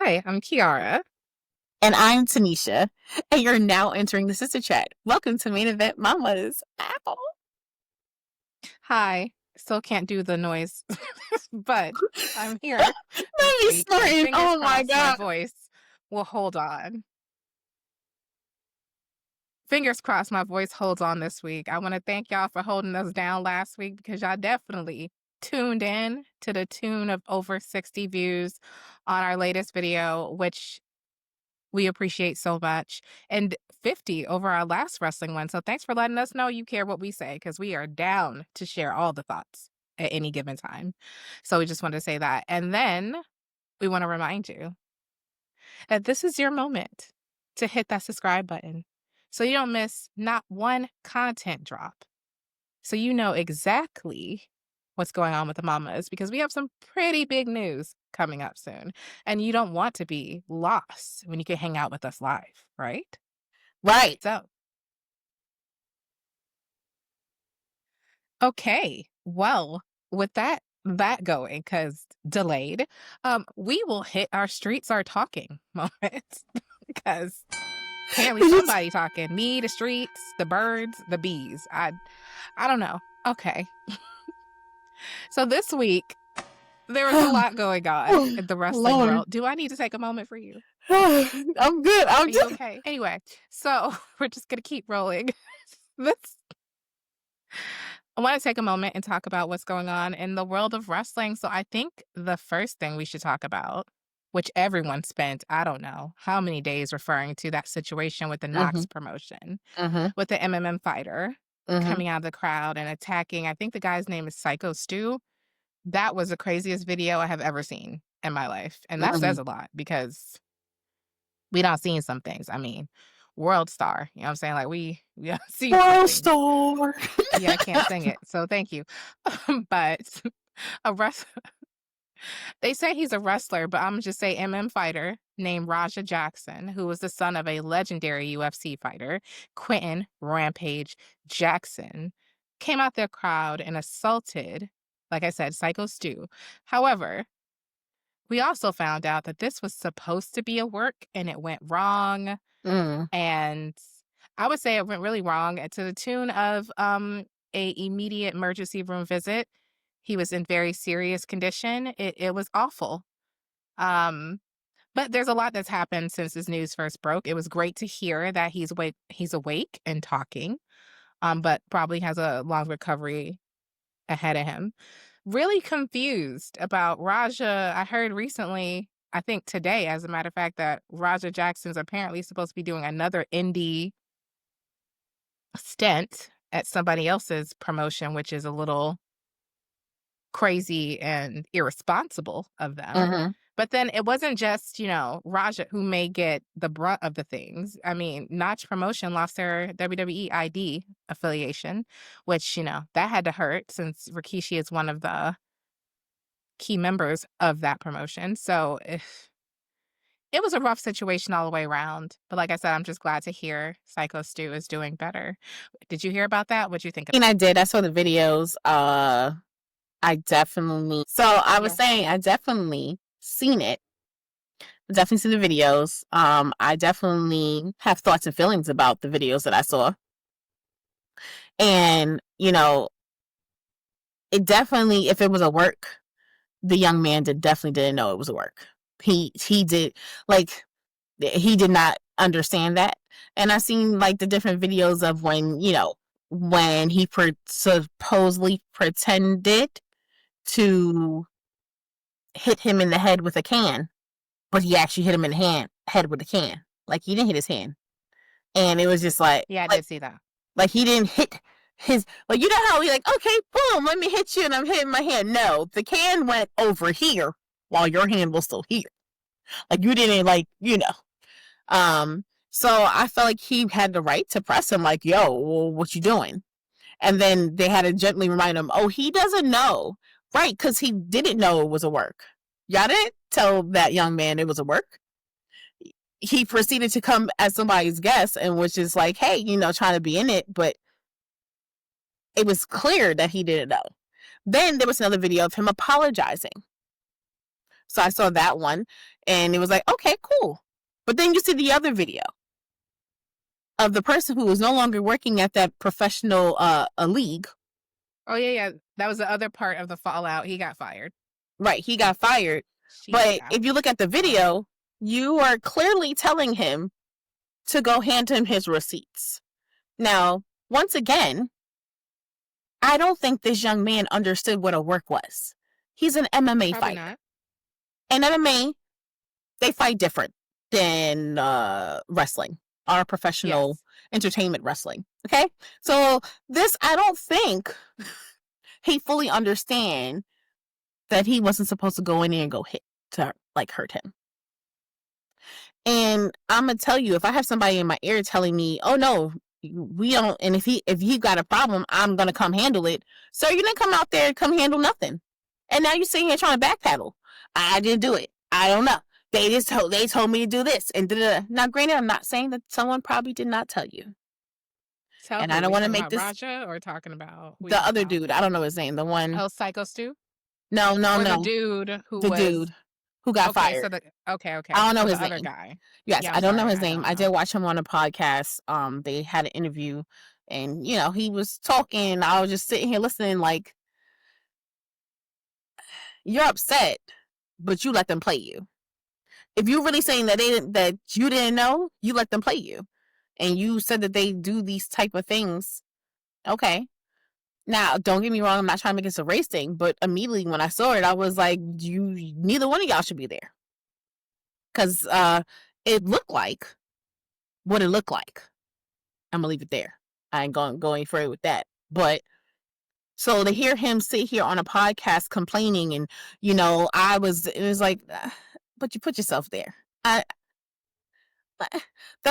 Hi, I'm Kiara. And I'm Tanesha, and you're now entering the Sister Chat. Welcome to Main Event Mamas. Ow. Hi. Still can't do the noise, but I'm here this Let me week, and snorting. fingers Oh my crossed my God. voice will hold on. Fingers crossed my voice holds on this week. I want to thank y'all for holding us down last week because y'all definitely tuned in to the tune of over 60 views on our latest video, which we appreciate so much, and 50 over our last wrestling one. So thanks for letting us know you care what we say, because we are down to share all the thoughts at any given time. So we just want to say that. And then we want to remind you that this is your moment to hit that subscribe button so you don't miss not one content drop. So you know exactly what's going on with the mamas, because we have some pretty big news coming up soon. And you don't want to be lost when you can hang out with us live, right? Right. So, okay. Well, with that going, because delayed, we will hit our streets are talking moments because apparently somebody talking. Me, the streets, the birds, the bees. I don't know. Okay. So this week there was a lot going on in the wrestling Lord. world. Do I need to take a moment for you? I'm good. Are you okay? Anyway, so we're just gonna keep rolling. This I want to take a moment and talk about what's going on in the world of wrestling. So I think the first thing we should talk about, which everyone spent, I don't know how many days referring to that situation with the Knox promotion, with the MMM fighter coming out of the crowd and attacking. I think the guy's name is Psycho Stu. That was the craziest video I have ever seen in my life. And that says a lot because we done seen some things. I mean, world star, you know what I'm saying? Like we see World star. Yeah, I can't sing it. So thank you. But a they say he's a wrestler, but I'm gonna just say MM fighter named Raja Jackson, who was the son of a legendary UFC fighter, Quentin Rampage Jackson, came out the crowd and assaulted, like I said, Psycho Stu. However, we also found out that this was supposed to be a work and it went wrong. And I would say it went really wrong to the tune of a immediate emergency room visit. He was in very serious condition. It was awful. But there's a lot that's happened since this news first broke. It was great to hear that he's awake and talking, but probably has a long recovery ahead of him. Really confused about Raja. I heard recently, I think today, as a matter of fact, that Raja Jackson's apparently supposed to be doing another indie stint at somebody else's promotion, which is a little crazy and irresponsible of them. But then it wasn't just, Raja who may get the brunt of the things. I mean, Notch Promotion lost their WWE ID affiliation, which, that had to hurt since Rikishi is one of the key members of that promotion. So it was a rough situation all the way around. But like I said, I'm just glad to hear Psycho Stu is doing better. Did you hear about that? What'd you think of I did. I saw the videos. I definitely. So I was saying, I definitely seen it. Definitely seen the videos. I definitely have thoughts and feelings about the videos that I saw. And, it definitely, if it was a work, the young man definitely didn't know it was a work. He did not understand that. And I seen like the different videos of when he supposedly pretended to hit him in the head with a can, but he actually hit him in the head with a can. Like he didn't hit his hand. And it was just like, yeah, I did see that. Like he didn't hit his, like, you know how he like, okay, boom, let me hit you and I'm hitting my hand. No, the can went over here while your hand was still here. Like you didn't so I felt like he had the right to press him like, yo, well, what you doing? And then they had to gently remind him, oh, he doesn't know. Right, because he didn't know it was a work. Y'all didn't tell that young man it was a work. He proceeded to come as somebody's guest and was just like, hey, trying to be in it, but it was clear that he didn't know. Then there was another video of him apologizing. So I saw that one. And it was like, okay, cool. But then you see the other video of the person who was no longer working at that professional league. Oh, yeah. That was the other part of the fallout. He got fired. Right, he got fired. But if you look at the video, you are clearly telling him to go hand him his receipts. Now, once again, I don't think this young man understood what a work was. He's an MMA fighter. Not. And MMA, they fight different than wrestling or professional entertainment wrestling. Okay? So this, I don't think he fully understand that he wasn't supposed to go in there and go hit to like hurt him. And I'm gonna tell you, if I have somebody in my ear telling me, "Oh no, we don't," and if he got a problem, I'm gonna come handle it. So you didn't come out there and come handle nothing, and now you're sitting here trying to backpedal. I didn't do it. I don't know. They told me to do this and da-da-da. Now, granted, I'm not saying that someone probably did not tell you. And I don't want to make this Raja or talking about the other dude. I don't know his name. The one. Oh, Psycho Stu. No. The dude who got fired. Okay. I don't know his name. Other guy. Yes, I don't know his name. I did watch him on a podcast. They had an interview, and he was talking. I was just sitting here listening, like, you're upset, but you let them play you. If you're really saying that you didn't know, you let them play you, and you said that they do these type of things. Okay. Now, don't get me wrong, I'm not trying to make this a race thing, but immediately when I saw it, I was like, neither one of y'all should be there. Because it looked like what it looked like. I'm going to leave it there. I ain't going any further with that. But, so to hear him sit here on a podcast complaining and, it was like, but you put yourself there. That's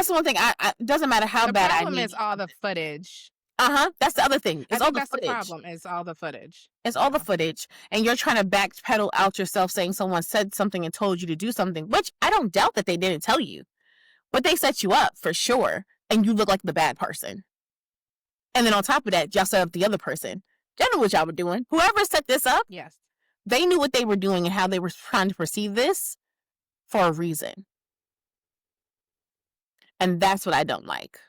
the one thing, it doesn't matter how bad I need. The problem is all the footage. That's the other thing. It's all the footage. The problem is all the footage. It's all the footage, and you're trying to backpedal out yourself saying someone said something and told you to do something, which I don't doubt that they didn't tell you, but they set you up for sure, and you look like the bad person. And then on top of that, y'all set up the other person. Y'all knew what y'all were doing. Whoever set this up, yes, they knew what they were doing and how they were trying to perceive this for a reason. And that's what I don't like.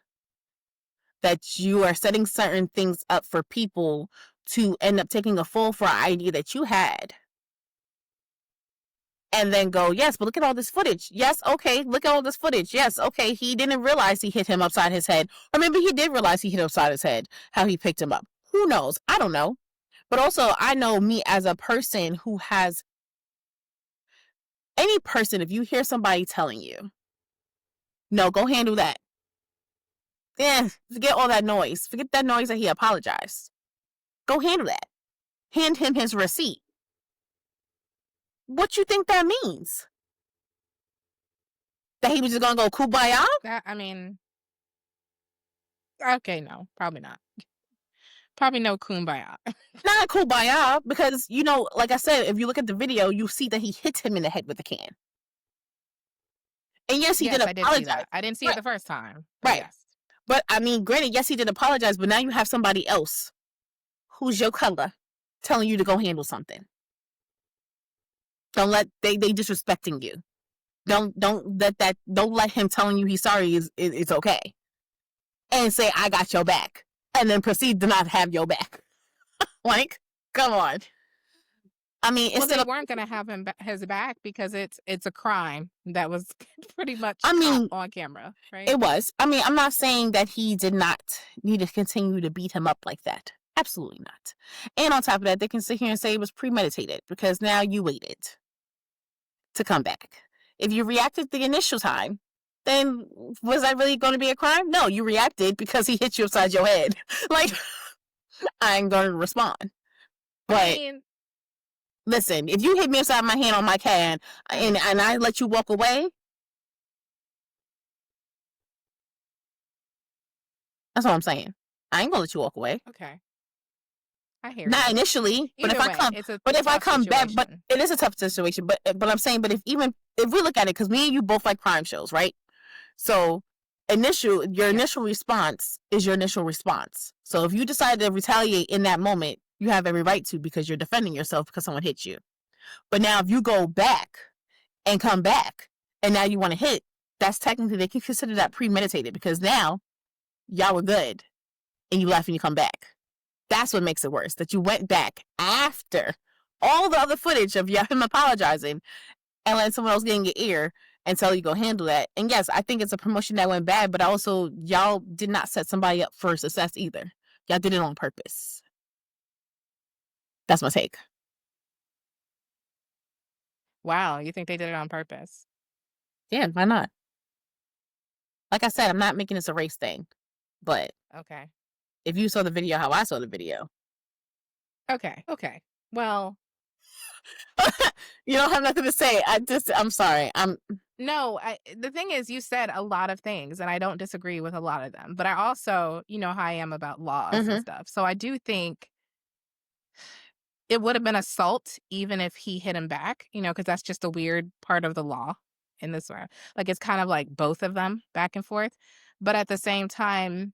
That you are setting certain things up for people to end up taking a fall for an idea that you had. And then go, yes, but look at all this footage. Yes, okay, look at all this footage. Yes, okay, he didn't realize he hit him upside his head. Or maybe he did realize he hit him upside his head, how he picked him up. Who knows? I don't know. But also, I know me as a person who has... Any person, if you hear somebody telling you, no, go handle that. Yeah, forget all that noise. Forget that noise that he apologized. Go handle that. Hand him his receipt. What you think that means? That he was just gonna go kumbaya? Okay, no, probably not. Probably no kumbaya. Not kumbaya, because, like I said, if you look at the video, you see that he hit him in the head with a can. And yes, he did apologize. I didn't see it the first time. Right. Yes. But, granted, yes, he did apologize, but now you have somebody else who's your color telling you to go handle something. Don't let, they disrespecting you. Don't let him telling you he's sorry is okay. And say, I got your back. And then proceed to not have your back. Like, come on. They weren't going to have his back because it's a crime that was pretty much on camera, right? It was. I'm not saying that he did not need to continue to beat him up like that. Absolutely not. And on top of that, they can sit here and say it was premeditated because now you waited to come back. If you reacted the initial time, then was that really going to be a crime? No, you reacted because he hit you upside your head. Like, I ain't going to respond. But... listen, if you hit me upside my hand on my can and I let you walk away, that's what I'm saying. I ain't gonna let you walk away. Okay. I hear Not you. Initially, but if I come back, but it is a tough situation. But I'm saying, but if we look at it, because me and you both like crime shows, right? So your initial response is your initial response. So if you decide to retaliate in that moment, you have every right to, because you're defending yourself because someone hit you. But now if you go back and come back, and now you want to hit, that's technically, they can consider that premeditated, because now y'all were good and you left and you come back. That's what makes it worse, that you went back after all the other footage of him apologizing and letting someone else get in your ear and tell you go handle that. And yes, I think it's a promotion that went bad, but also y'all did not set somebody up for success either. Y'all did it on purpose. That's my take. Wow, you think they did it on purpose? Yeah, why not? Like I said, I'm not making this a race thing, but Okay. if you saw the video how I saw the video, Okay. Well, you don't have nothing to say. I'm sorry. no, the thing is, you said a lot of things, and I don't disagree with a lot of them. But I also, you know how I am about laws and Mhm. stuff. So I do think it would have been assault even if he hit him back, you know, because that's just a weird part of the law in this way. Like, it's kind of like both of them back and forth. But at the same time,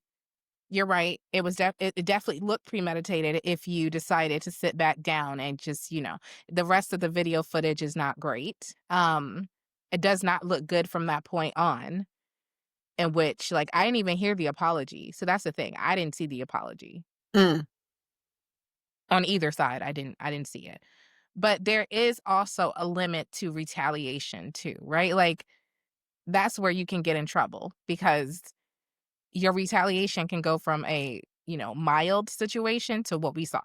you're right. It was it definitely looked premeditated if you decided to sit back down and just, you know, the rest of the video footage is not great. It does not look good from that point on, in which, like, I didn't even hear the apology. So that's the thing. I didn't see the apology Mm. on either side. I didn't see it. But there is also a limit to retaliation too, right? Like, that's where you can get in trouble, because your retaliation can go from a, you know, mild situation to what we saw,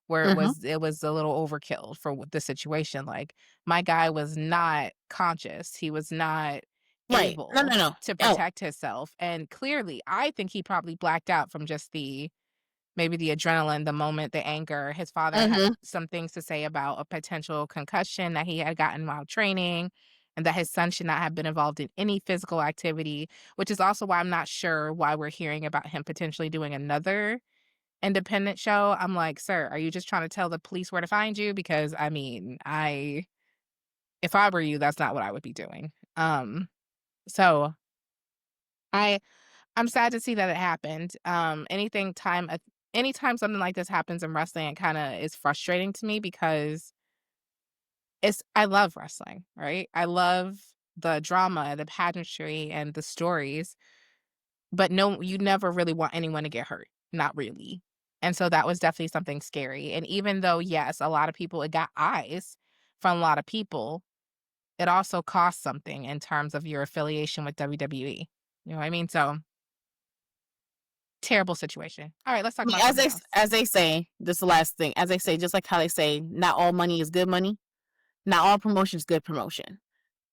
where Mhm. it was a little overkill for the situation. Like, my guy was not conscious. He was not Right. No, able no, no. to Oh. protect himself. And clearly, I think he probably blacked out from just maybe the adrenaline, the moment, the anger. His father had Mhm. some things to say about a potential concussion that he had gotten while training, and that his son should not have been involved in any physical activity, which is also why I'm not sure why we're hearing about him potentially doing another independent show. I'm like, sir, are you just trying to tell the police where to find you? Because I mean, if I were you, that's not what I would be doing. So I I'm sad to see that it happened. Anytime something like this happens in wrestling, it kinda is frustrating to me, because I love wrestling, right? I love the drama, the pageantry, and the stories, but no, you never really want anyone to get hurt, not really. And so that was definitely something scary. And even though, yes, a lot of people, it got eyes from a lot of people, it also cost something in terms of your affiliation with WWE. You know what I mean? So, terrible situation. All right, let's I talk mean, about something else. as they say, this is the last thing. As they say, just like how they say, not all money is good money. Not all promotion is good promotion.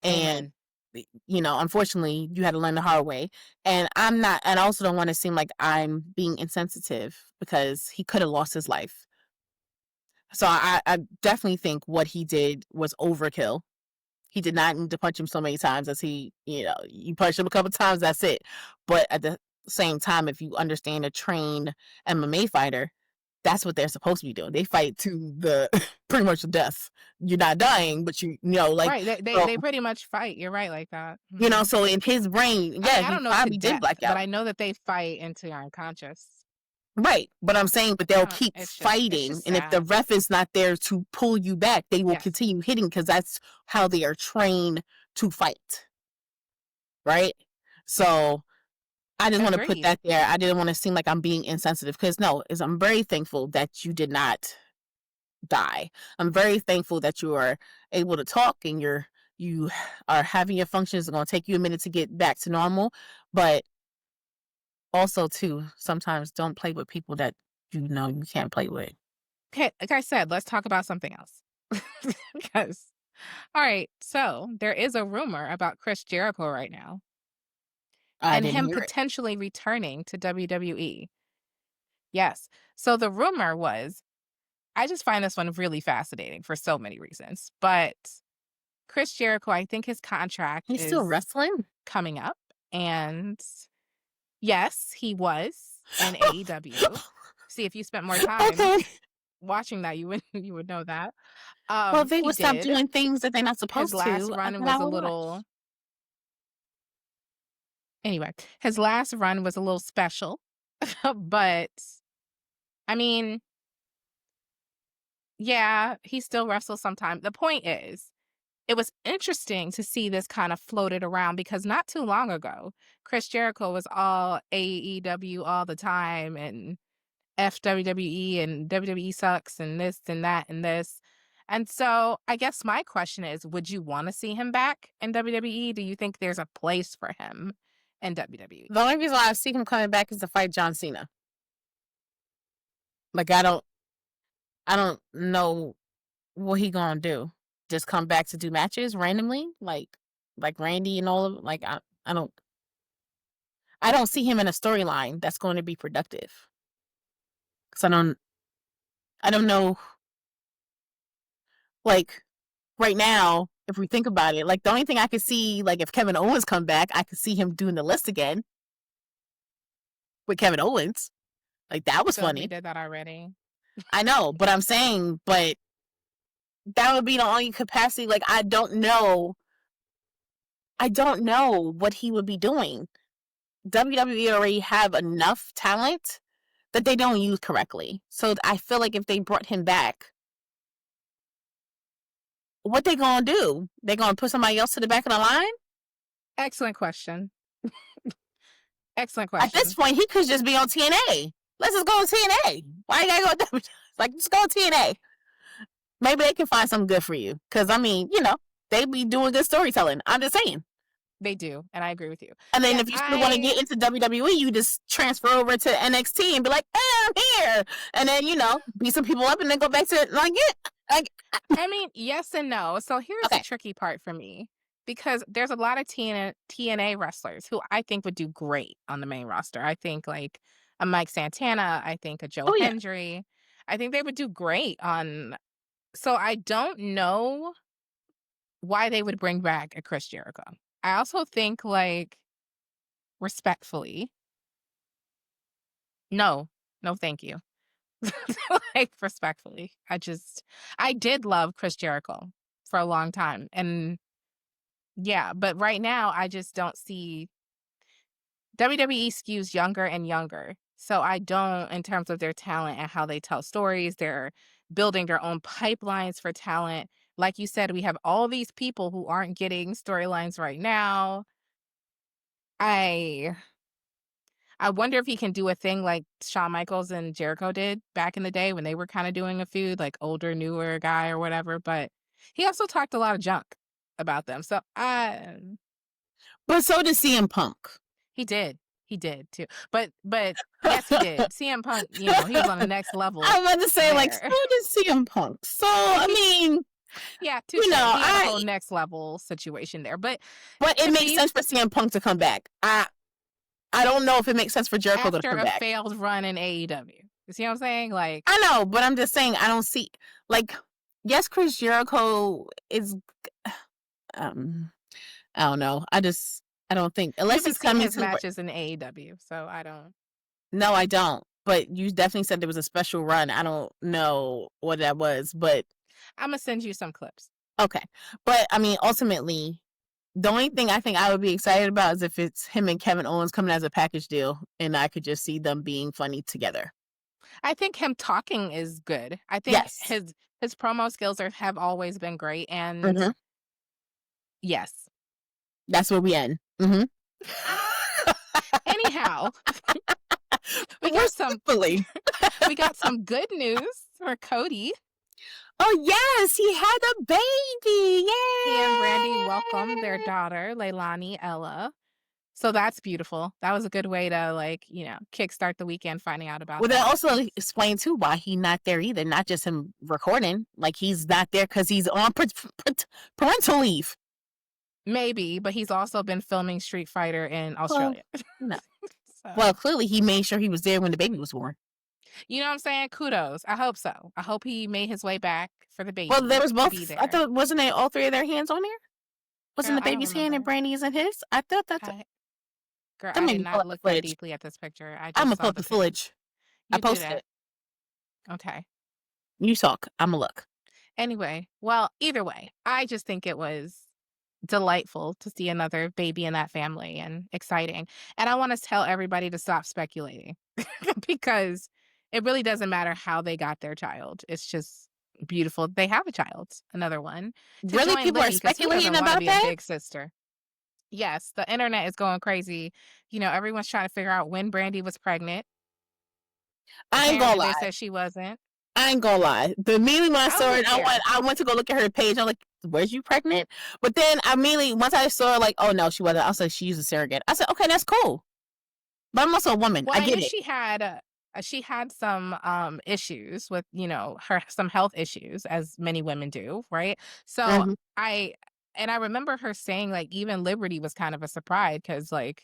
And Amen. unfortunately, you had to learn the hard way. And I'm not, and I also don't want to seem like I'm being insensitive, because he could have lost his life. So I definitely think what he did was overkill. He did not need to punch him so many times, as you punch him a couple times, that's it. But at the same time, if you understand a trained MMA fighter, that's what they're supposed to be doing. They fight to the pretty much death. You're not dying, but like, Right, so, they pretty much fight, you're right, like that. Mhm. so in his brain, I yeah, mean, I he don't know to probably did death, black but out. I know that they fight until you're unconscious. Right. But I'm saying, but they'll keep It's fighting. just And if the sad. ref is not there to pull you back, they will Yes, continue hitting, because that's how they are trained to fight. Right. So I just want to put agreed. that there. I didn't want to seem like I'm being insensitive, because no, I'm very thankful that you did not die. I'm very thankful that you are able to talk, and you are having your functions. It's going to take you a minute to get back to normal, but also too, sometimes don't play with people that you can't play with. Okay, like I said, let's talk about something else. Because, all right, so there is a rumor about Chris Jericho right now, I and didn't him hear it. potentially returning to WWE. Yes. So the rumor was, I just find this one really fascinating for so many reasons. But Chris Jericho, I think his contract He's still is wrestling. coming up. And yes, he was in AEW. See, if you spent more time Okay. watching that, you would you would know that. Well, they He would stop did. doing things that they're not His supposed last to, run then was I a would watch. little anyway, his last run was a little special. But I mean, yeah, he still wrestles sometimes. The point is, it was interesting to see this kind of floated around because not too long ago, Chris Jericho was all AEW all the time and WWE and WWE sucks and this and that and this. And so I guess my question is, would you want to see him back in WWE? Do you think there's a place for him in WWE? The only reason why I see him coming back is to fight John Cena. Like I don't know what he gonna do. Just come back to do matches randomly, like Randy and all of like I don't see him in a storyline that's going to be productive. Cause I don't know. Like right now, if we think about it, like the only thing I could see, like if Kevin Owens come back, I could see him doing the list again with Kevin Owens. Like that was So he funny. did that already. I know, but I'm saying, but that would be the only capacity. Like I don't know what he would be doing. WWE already have enough talent that they don't use correctly. So I feel like if they brought him back, what they gonna do? They gonna put somebody else to the back of the line? Excellent question. Excellent At this question. point, he could just be on TNA. Let's just go on TNA. Why you gotta go? Like, just go on TNA. Maybe they can find something good for you. Because I mean, they be doing good storytelling. I'm just saying. They do, and I agree with you. And then Yeah, if you still want to get into WWE, you just transfer over to NXT and be like, "Hey, I'm here," and then beat some people up and then go back to like I mean, yes and no. So here's the Okay. tricky part for me because there's a lot of TNA wrestlers who I think would do great on the main roster. I think like a Mike Santana, I think a Joe Oh yeah. Hendry. I think they would do great on. So I don't know why they would bring back a Chris Jericho. I also think like respectfully, no, no, thank you. Like respectfully, I did love Chris Jericho for a long time, and yeah, but right now I just don't see WWE skews younger and younger. So I don't, in terms of their talent and how they tell stories, they're building their own pipelines for talent. Like you said, we have all these people who aren't getting storylines right now. I I wonder if he can do a thing like Shawn Michaels and Jericho did back in the day when they were kind of doing a feud, like older, newer guy or whatever. But he also talked a lot of junk about them. So But so did CM Punk. he did. He did too. But yes, he did. CM Punk, he was on the next level I was about to say, like, so there. did CM Punk. So I mean, Yeah, touche. He had a whole I next level situation there. But it to makes be sense for CM Punk to come back. I don't know if it makes sense for Jericho to after come a back. failed run in AEW. You see what I'm saying? Like I know, but I'm just saying I don't see like yes, Chris Jericho is I don't know. I don't think you unless haven't he's seen coming his to matches in AEW, so I don't. No, I don't. But you definitely said there was a special run. I don't know what that was, but I'm gonna send you some clips. okay. But I mean, ultimately, the only thing I think I would be excited about is if it's him and Kevin Owens coming as a package deal and I could just see them being funny together. I think him talking is good. I think Yes. his promo skills have always been great, and Mm-hmm. yes. That's where we end. Mm-hmm. Anyhow, we got some Respectfully. we got some good news for Cody. Oh yes, he had a baby. Yay! He and Brandi welcomed their daughter, Leilani Ella. So that's beautiful. That was a good way to kickstart the weekend finding out about Well, that that. also explains too why he's not there either. Not just him recording, like he's not there because he's on parental leave. Maybe, but he's also been filming Street Fighter in Australia. No. So, Well, clearly he made sure he was there when the baby was born. you know what I'm saying? Kudos. I hope so. I hope he made his way back for the baby. Well, there was to both. be there. I thought wasn't they all three of their hands on there? Wasn't Girl, the baby's hand and Brandy's and his? I thought that's. Girl, I did not look that deeply at this picture. I just I'm gonna saw pull up the footage. I posted it. Okay. You talk. I'm gonna look. Anyway, well, either way, I just think it was delightful to see another baby in that family and exciting. And I want to tell everybody to stop speculating because it really doesn't matter how they got their child. It's just Beautiful. They have a child, another one, to Really? join People are Libby because who speculating doesn't want to about be a that? big sister? Yes, the internet is going crazy. Everyone's trying to figure out when Brandi was pregnant. I ain't gonna Apparently, they lie. said she wasn't. I ain't gonna lie. The immediately when I I don't saw really it, care. I went to go look at her page. I'm like, "Where's you pregnant?" But then I immediately, once I saw like, "Oh no, she wasn't." I was like, "She used a surrogate." I said, "Okay, that's cool." But I'm also a woman. Well, I I get knew it. she had some issues with her some health issues, as many women do, right? So Hmm. I I remember her saying like even Liberty was kind of a surprise because like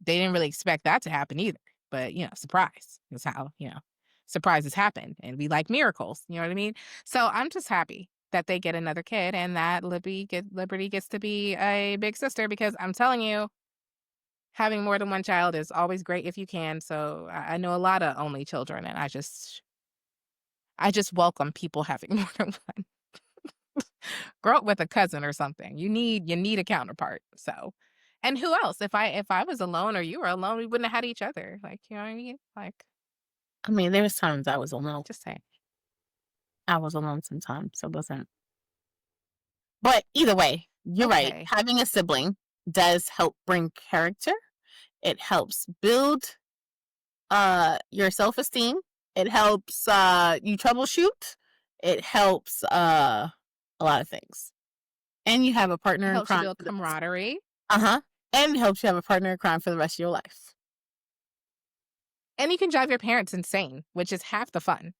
they didn't really expect that to happen either. But surprise is how surprises happen, and we like miracles. You know what I mean? So I'm just happy that they get another kid and that Liberty gets to be a big sister because I'm telling you, having more than one child is always great if you can. So I know a lot of only children, and I just welcome people having more than one. Grow up with a cousin or something. You need a counterpart. So, and who else? If I was alone or you were alone, we wouldn't have had each other. Like, you know what I mean? Like, I mean, there was times I was alone. just saying. I was alone sometimes, so it wasn't. But either way, you're right. Okay. Having a sibling does help bring character. It helps build your self-esteem. It helps you troubleshoot. It helps a lot of things. And you have a It partner in helps you crime build for the camaraderie, uh-huh. And it helps you have a partner in crime for the rest of your life. and you can drive your parents insane, which is half the fun.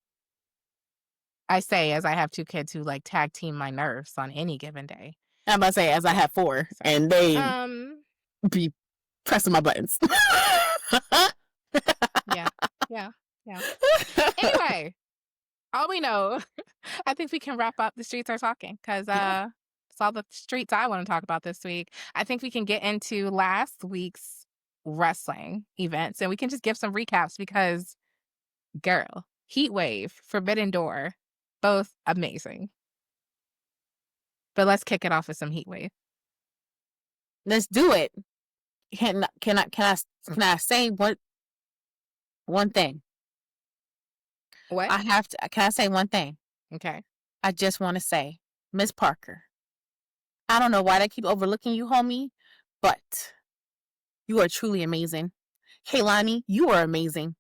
I say as I have two kids who like tag team my nerves on any given day. I'm about to say, as I have four, So, and they um, be pressing my buttons. yeah, yeah, yeah. Anyway, all we know, I think we can wrap up. The streets are talking because Yeah. it's all the streets I want to talk about this week. I think we can get into last week's wrestling events and we can just give some recaps because, girl, Heat Wave, Forbidden Door, both amazing. But let's kick it off with some Heat Wave. Let's do it. Can I say one thing? What? I have to. Can I say one thing? Okay. I just want to say, Miss Parker. I don't know why they keep overlooking you, homie, but you are truly amazing. Kaylani, you are amazing.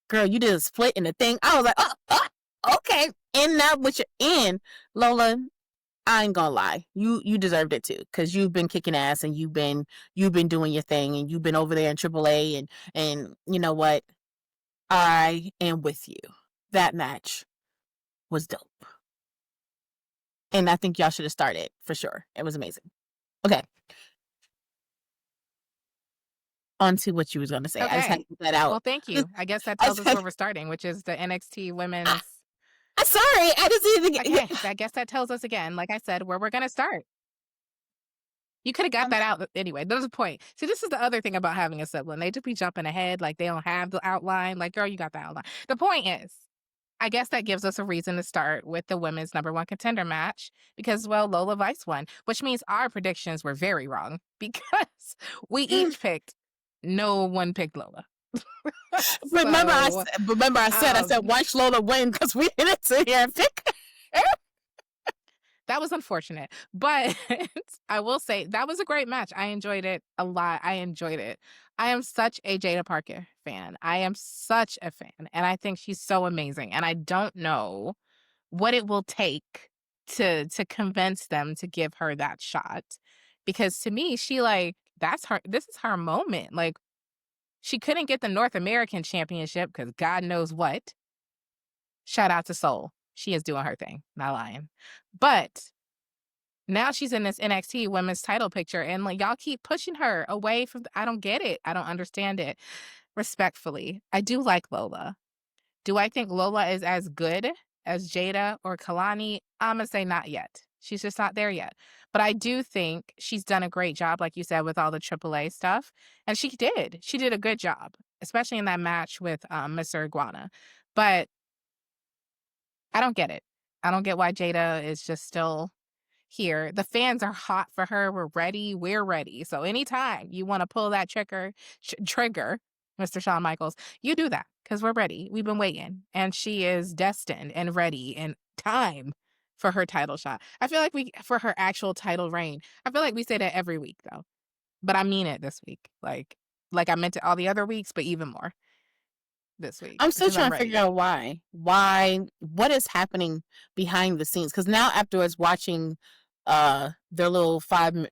Girl, you did a split in the thing. I was like, okay. And now what you're in, Lola, I ain't gonna lie. You deserved it too, because you've been kicking ass and you've been doing your thing and you've been over there in AAA and you know what? I am with you. That match was dope. And I think y'all should have started for sure. It was amazing. Okay. On to what you was gonna say. I just had Okay. to get that out. Well, thank you. I guess that I tells us said, where we're starting, which is the NXT women's. I'm sorry. I just need to Okay. get. I guess that tells us again, like I said, where we're going to start. You could have got that out anyway. There's a point. See, this is the other thing about having a sibling. They just be jumping ahead, like they don't have the outline. Like, girl, you got the outline. The point is, I guess that gives us a reason to start with the women's number one contender match because, well, Lola Vice won, which means our predictions were very wrong because we each picked, no one picked Lola. So, Remember I said um, watch Lola win because we didn't sit here and pick. that was unfortunate, but I will say that was a great match. I enjoyed it a lot. I enjoyed it. I am such a Jada Parker fan. I am such a fan, and I think she's so amazing. And I don't know what it will take to convince them to give her that shot, because to me, she like that's her. This is her moment. Like she couldn't get the North American Championship because God knows what. Shout out to Soul. She is doing her thing. Not lying, but now she's in this NXT women's title picture, and like y'all keep pushing her away from. I don't get it. I don't understand it. Respectfully, I do like Lola. Do I think Lola is as good as Jada or Kalani? I'm gonna say not yet. She's just not there yet. But I do think she's done a great job, like you said, with all the AAA stuff, and she did. She did a good job, especially in that match with Mr. Iguana. But I don't get it. I don't get why Jada is just still here. The fans are hot for her. We're ready. We're ready. So anytime you want to pull that trigger, Mr. Shawn Michaels. You do that because we're ready. We've been waiting. And she is destined and ready and time for her title shot. I feel like for her actual title reign. I feel like we say that every week though. But I mean it this week. Like I meant it all the other weeks, but even more this week I'm still because trying I'm to figure ready. out why. Why? What is happening behind the scenes? Because now afterwards, watching their little five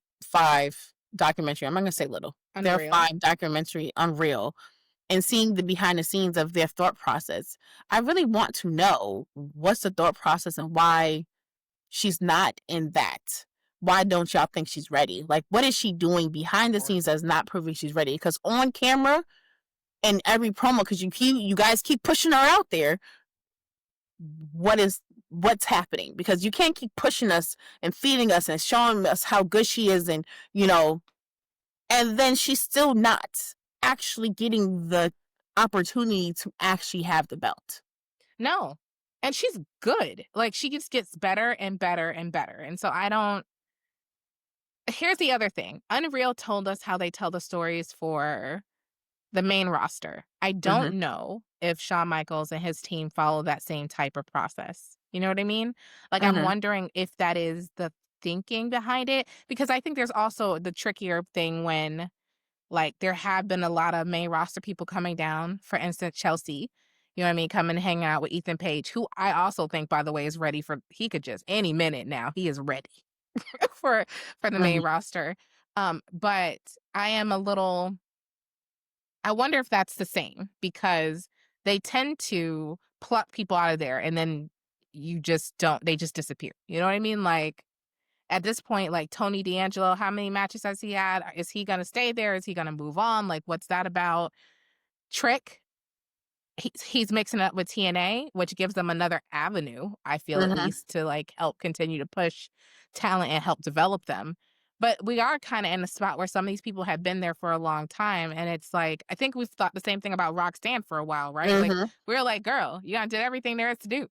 documentary. I'm not gonna say little. Their Unreal. 5 documentary, Unreal, and seeing the behind the scenes of their thought process. I really want to know what's the thought process and why she's not in that. Why don't y'all think she's ready? Like, what is she doing behind the scenes that's not proving she's ready? Because on camera and every promo, because you guys keep pushing her out there. What's happening? Because you can't keep pushing us and feeding us and showing us how good she is, and and then she's still not actually getting the opportunity to actually have the belt. No. And she's good. Like she just gets better and better and better. And so I don't here's the other thing. Unreal told us how they tell the stories for the main roster. I Mm-hmm. don't know if Shawn Michaels and his team follow that same type of process. You know what I mean? Like I'm Mm-hmm. wondering if that is the thinking behind it because I think there's also the trickier thing when like there have been a lot of main roster people coming down. For instance, Chelsea, you know what I mean, coming and hanging out with Ethan Page, who I also think, by the way, is ready for he could just any minute now. He is ready for the main Mm-hmm. roster. But I am a little I wonder if that's the same because they tend to pluck people out of there and then you just don't they just disappear. You know what I mean? Like at this point, like Tony D'Angelo, how many matches has he had? Is he gonna stay there? Is he gonna move on? Like, what's that about? Trick, he's mixing it up with TNA, which gives them another avenue, I feel at Mm-hmm. least, to like help continue to push talent and help develop them. But we are kind of in a spot where some of these people have been there for a long time. And it's like, I think we've thought the same thing about Roxanne for a while, right? Like, Mm-hmm. we're like, girl, you done did everything there is to do.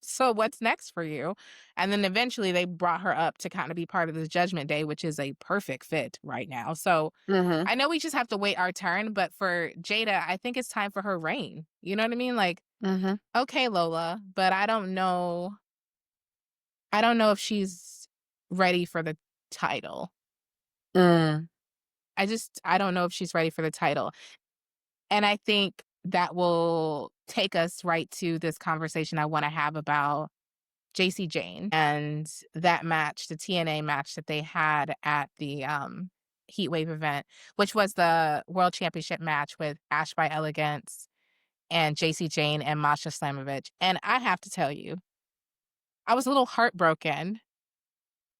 So what's next for you? And then eventually they brought her up to kind of be part of the Judgment Day, which is a perfect fit right now. So Mm-hmm. I know we just have to wait our turn, but for Jada, I think it's time for her reign. You know what I mean? Like, Mm-hmm. okay, Lola, but I don't know. I don't know if she's ready for the title. Mm. I don't know if she's ready for the title. And I think that will take us right to this conversation I want to have about Jacy Jayne and that match, the TNA match that they had at the Heatwave event, which was the World Championship match with Ash by Elegance and Jacy Jayne and Masha Slamovich. And I have to tell you, I was a little heartbroken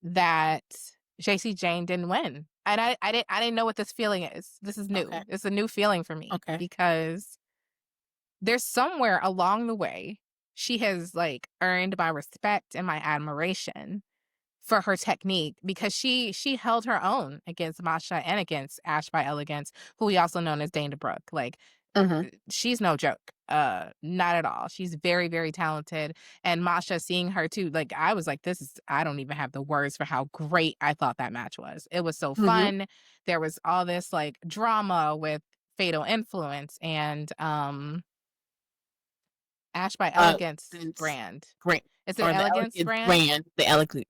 that Jacy Jayne didn't win. And I didn't know what this feeling is. This is Okay. new. It's a new feeling for me Okay. because there's somewhere along the way she has like earned my respect and my admiration for her technique because she held her own against Masha and against Ash by Elegance, who we also known as Dana Brooke. Like Mm-hmm. she's no joke. Not at all. She's very, very talented. And Masha seeing her too, like I was like, this is I don't even have the words for how great I thought that match was. It was so Mm-hmm. fun. There was all this like drama with Fatal Influence and Ash by Elegance It's brand. great. Is it Or the Elegance elegant brand? brand, the elegant,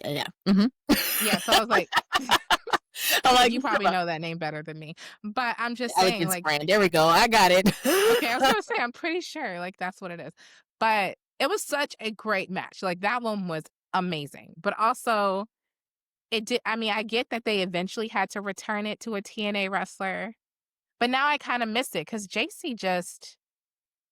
yeah. Mm-hmm. Yeah, so I was like I I'm was like, like, you probably know that name better than me. But I'm the just saying, elegance like, brand. There we go. I got it. okay, I was gonna say I'm pretty sure like that's what it is. But it was such a great match. Like that one was amazing. But also it did I mean, I get that they eventually had to return it to a TNA wrestler, but now I kind of miss it because JC just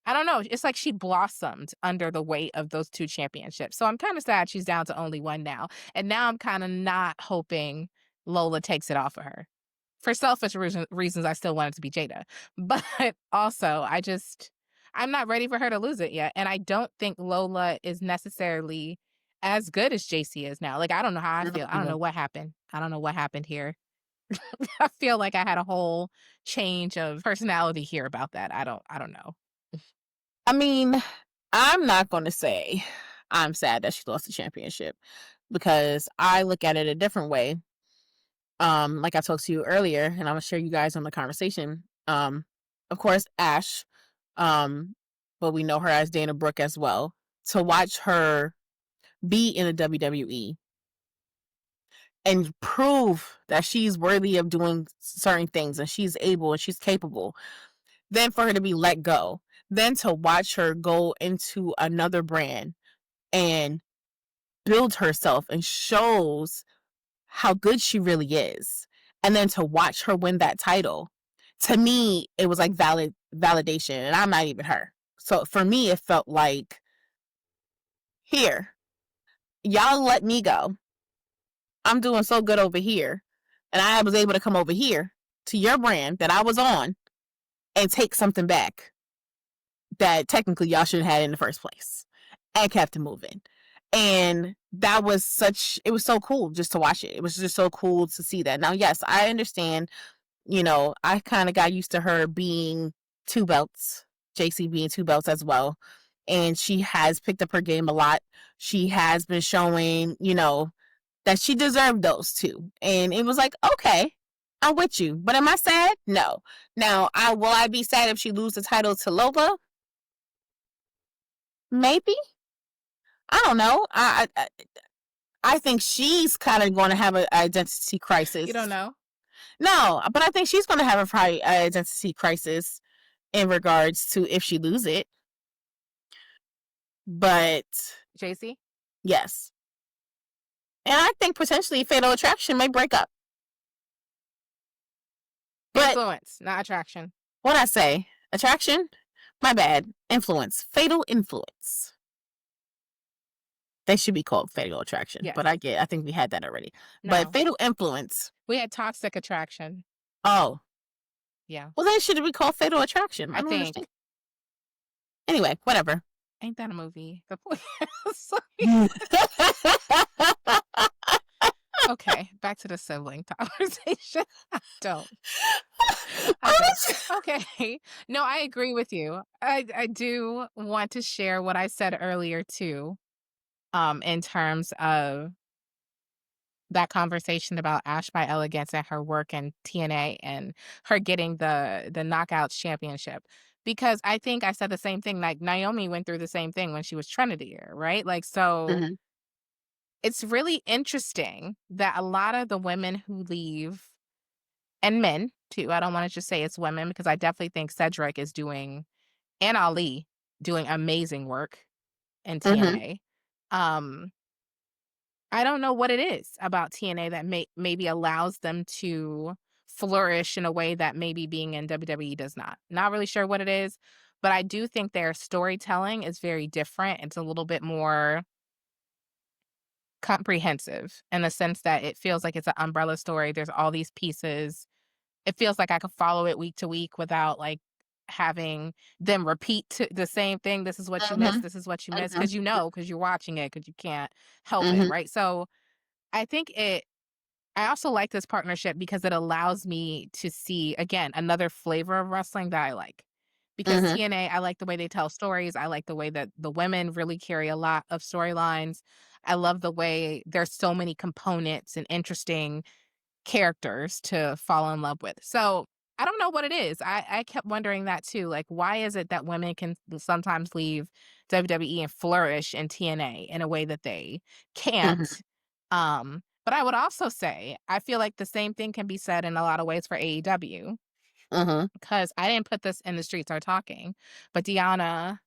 I don't know. It's like she blossomed under the weight of those two championships. So I'm kind of sad she's down to only one now. And now I'm kind of not hoping Lola takes it off of her. For selfish reasons, I still want it to be Jada. But also, I'm not ready for her to lose it yet. And I don't think Lola is necessarily as good as JC is now. Like, I don't know how I I don't feel. I don't either. know what happened. I don't know what happened here. I feel like I had a whole change of personality here about that. I don't know. I mean, I'm not going to say I'm sad that she lost the championship because I look at it a different way. Like I talked to you earlier, and I'm gonna share you guys on the conversation. of course, Ash, but we know her as Dana Brooke as well. To watch her be in the WWE and prove that she's worthy of doing certain things and she's able and she's capable, then for her to be let go, then to watch her go into another brand and build herself and shows how good she really is, and then to watch her win that title, to me it was like validation, and I'm not even her. So for me it felt like, here, y'all let me go, I'm doing so good over here, and I was able to come over here to your brand that I was on and take something back that technically y'all should have had in the first place, and kept it moving. And that was it was so cool just to watch it. It was just so cool to see that. Now, yes, I understand, I kind of got used to her being two belts, Jacy being two belts as well. And she has picked up her game a lot. She has been showing, that she deserved those two. And it was like, okay, I'm with you. But am I sad? No. Now, will I be sad if she loses the title to Lola? Maybe. I don't know. I think she's kind of going to have an identity crisis. You don't know? No, but I think she's going to have a probably identity crisis in regards to if she lose it. But Jacy? yes. And I think potentially Fatal Attraction may break up. But influence, not attraction. What I say? Attraction? My bad. Influence. Fatal Influence. They should be called Fatal Attraction. Yes. But I think we had that already. No. But Fatal Influence. We had Toxic Attraction. Oh. Yeah. Well, then should it be called Fatal Attraction? I think. Understand. Anyway, whatever. Ain't that a movie? The point. Okay, back to the sibling conversation. I don't. Okay. No, I agree with you. I do want to share what I said earlier too, in terms of that conversation about Ash by Elegance and her work in TNA and her getting the Knockouts championship. Because I think I said the same thing, like Naomi went through the same thing when she was Trinity, right? Like, so mm-hmm. It's really interesting that a lot of the women who leave, and men too, I don't want to just say it's women, because I definitely think Cedric is doing, and Ali doing amazing work in TNA. Mm-hmm. I don't know what it is about TNA that maybe allows them to flourish in a way that maybe being in WWE does not. Not really sure what it is, but I do think their storytelling is very different. It's a little bit more comprehensive in the sense that it feels like it's an umbrella story. There's all these pieces. It feels like I could follow it week to week without like having them repeat the same thing. This is what you missed. This is what you missed. Because because you're watching it, because you can't help it, right? So I think I also like this partnership because it allows me to see, again, another flavor of wrestling that I like. Because TNA, I like the way they tell stories. I like the way that the women really carry a lot of storylines. I love the way there's so many components and interesting characters to fall in love with. So I don't know what it is. I kept wondering that too. Like, why is it that women can sometimes leave WWE and flourish in TNA in a way that they can't? But I would also say, I feel like the same thing can be said in a lot of ways for AEW. Because I didn't put this in the Streets Are Talking, but Deonna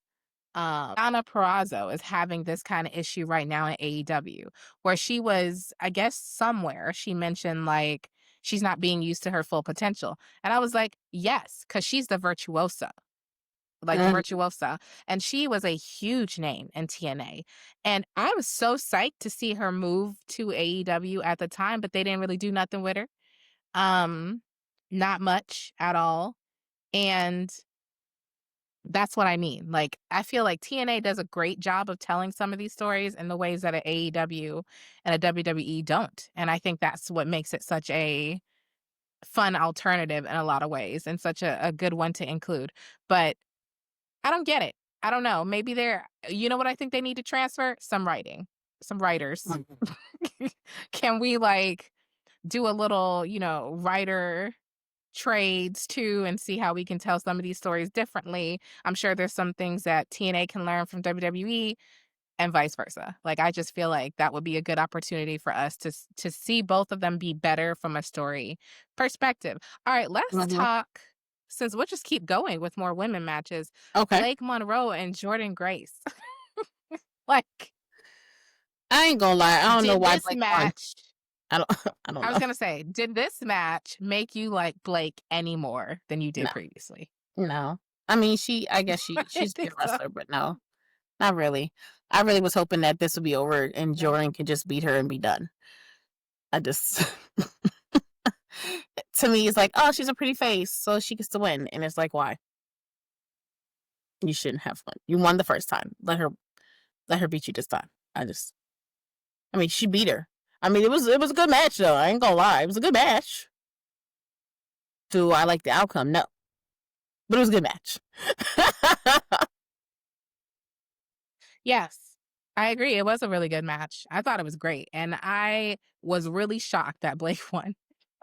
Purrazzo is having this kind of issue right now in AEW, where she was, I guess, somewhere she mentioned like she's not being used to her full potential. And I was like, yes, because she's the virtuosa. Like the virtuosa. And she was a huge name in TNA. And I was so psyched to see her move to AEW at the time, but they didn't really do nothing with her. Not much at all. And that's what I mean. Like, I feel like TNA does a great job of telling some of these stories in the ways that an AEW and a WWE don't. And I think that's what makes it such a fun alternative in a lot of ways and such a good one to include. But I don't get it. I don't know. Maybe you know what I think they need to transfer? Some writing, some writers. Can we like do a little, writer trades too and see how we can tell some of these stories differently. I'm sure there's some things that TNA can learn from WWE and vice versa. Like, I just feel like that would be a good opportunity for us to see both of them be better from a story perspective. All right, let's Mhm. talk, since we'll just keep going with more women matches, Okay. Blake Monroe and Jordan Grace. Like, I ain't gonna lie. I don't know did why this Blake won. match I don't. I don't I was know. gonna say, did this match make you like Blake any more than you did No. previously? No. I mean, I guess I she's didn't a good think so. wrestler, but no, not really. I really was hoping that this would be over and No. Jordan could just beat her and be done. I just to me, it's like, oh, she's a pretty face, so she gets to win, and it's like, why? You shouldn't have won. You won the first time. Let her beat you this time. I mean, she beat her. I mean, it was a good match though. I ain't gonna lie, it was a good match. Do I like the outcome? No, but it was a good match. Yes, I agree. It was a really good match. I thought it was great, and I was really shocked that Blake won.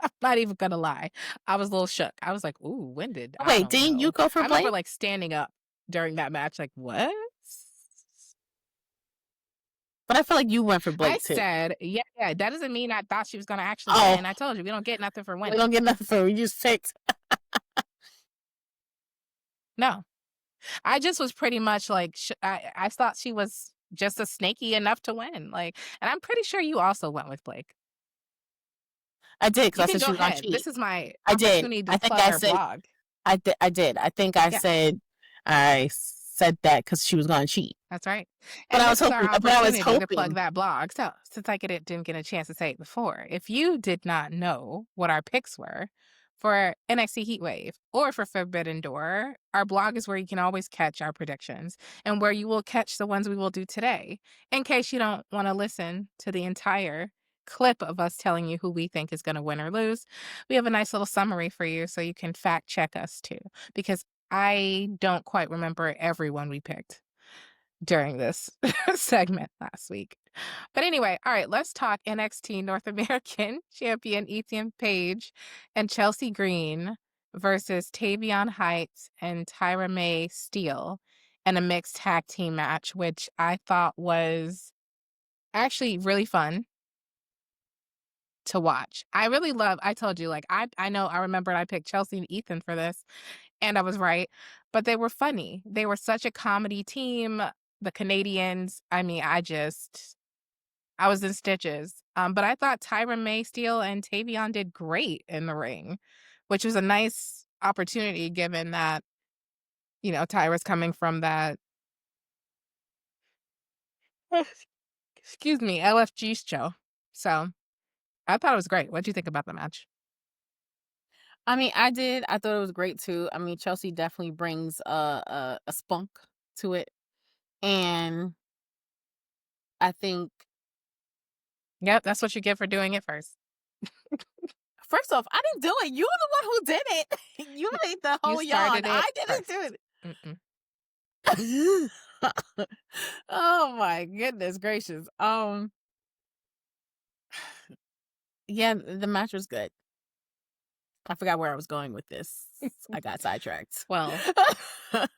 I'm not even gonna lie. I was a little shook. I was like, "Ooh, when did I Wait, don't didn't you know." go for I remember Blake? like standing up during that match, like, "What?" But I feel like you went for I Blake too. said, "Yeah, yeah." That doesn't mean I thought she was gonna actually Oh, win. I told you we don't get nothing for we winning. don't get nothing for it. You just picked. No, I just was pretty much like, I thought she was just a snaky enough to win. Like, and I'm pretty sure you also went with Blake. I did because You I can said go she was gonna ahead. cheat. This is my I did. opportunity to I think plug I our said blog. I did. I think Yeah. I said that because she was gonna cheat. That's right. But And I this was is our hoping. But I was opportunity to plug hoping. that blog. So, since I didn't get a chance to say it before, if you did not know what our picks were for NXT Heatwave or for Forbidden Door, our blog is where you can always catch our predictions and where you will catch the ones we will do today. In case you don't want to listen to the entire clip of us telling you who we think is going to win or lose, we have a nice little summary for you so you can fact check us too, because I don't quite remember everyone we picked during this segment last week. But anyway, all right, let's talk NXT North American Champion Ethan Page and Chelsea Green versus Tavion Heights and Tyra May Steele in a mixed tag team match, which I thought was actually really fun to watch. I told you, like, I know I remembered I picked Chelsea and Ethan for this, and I was right, but they were funny. They were such a comedy team. The Canadians, I mean, I was in stitches. But I thought Tyra May Steele and Tavion did great in the ring, which was a nice opportunity given that, Tyra's coming from that, excuse me, LFG show. So I thought it was great. What do you think about the match? I mean, I did. I thought it was great too. I mean, Chelsea definitely brings a spunk to it, and I think Yep, that's what you get for doing it first. first off, I didn't do it. You were the one who did it. You made the You whole yawn. started it I didn't first. do Mm-mm. it. Oh my goodness gracious. Yeah, the match was good. I forgot where I was going with this. I got sidetracked. Well, But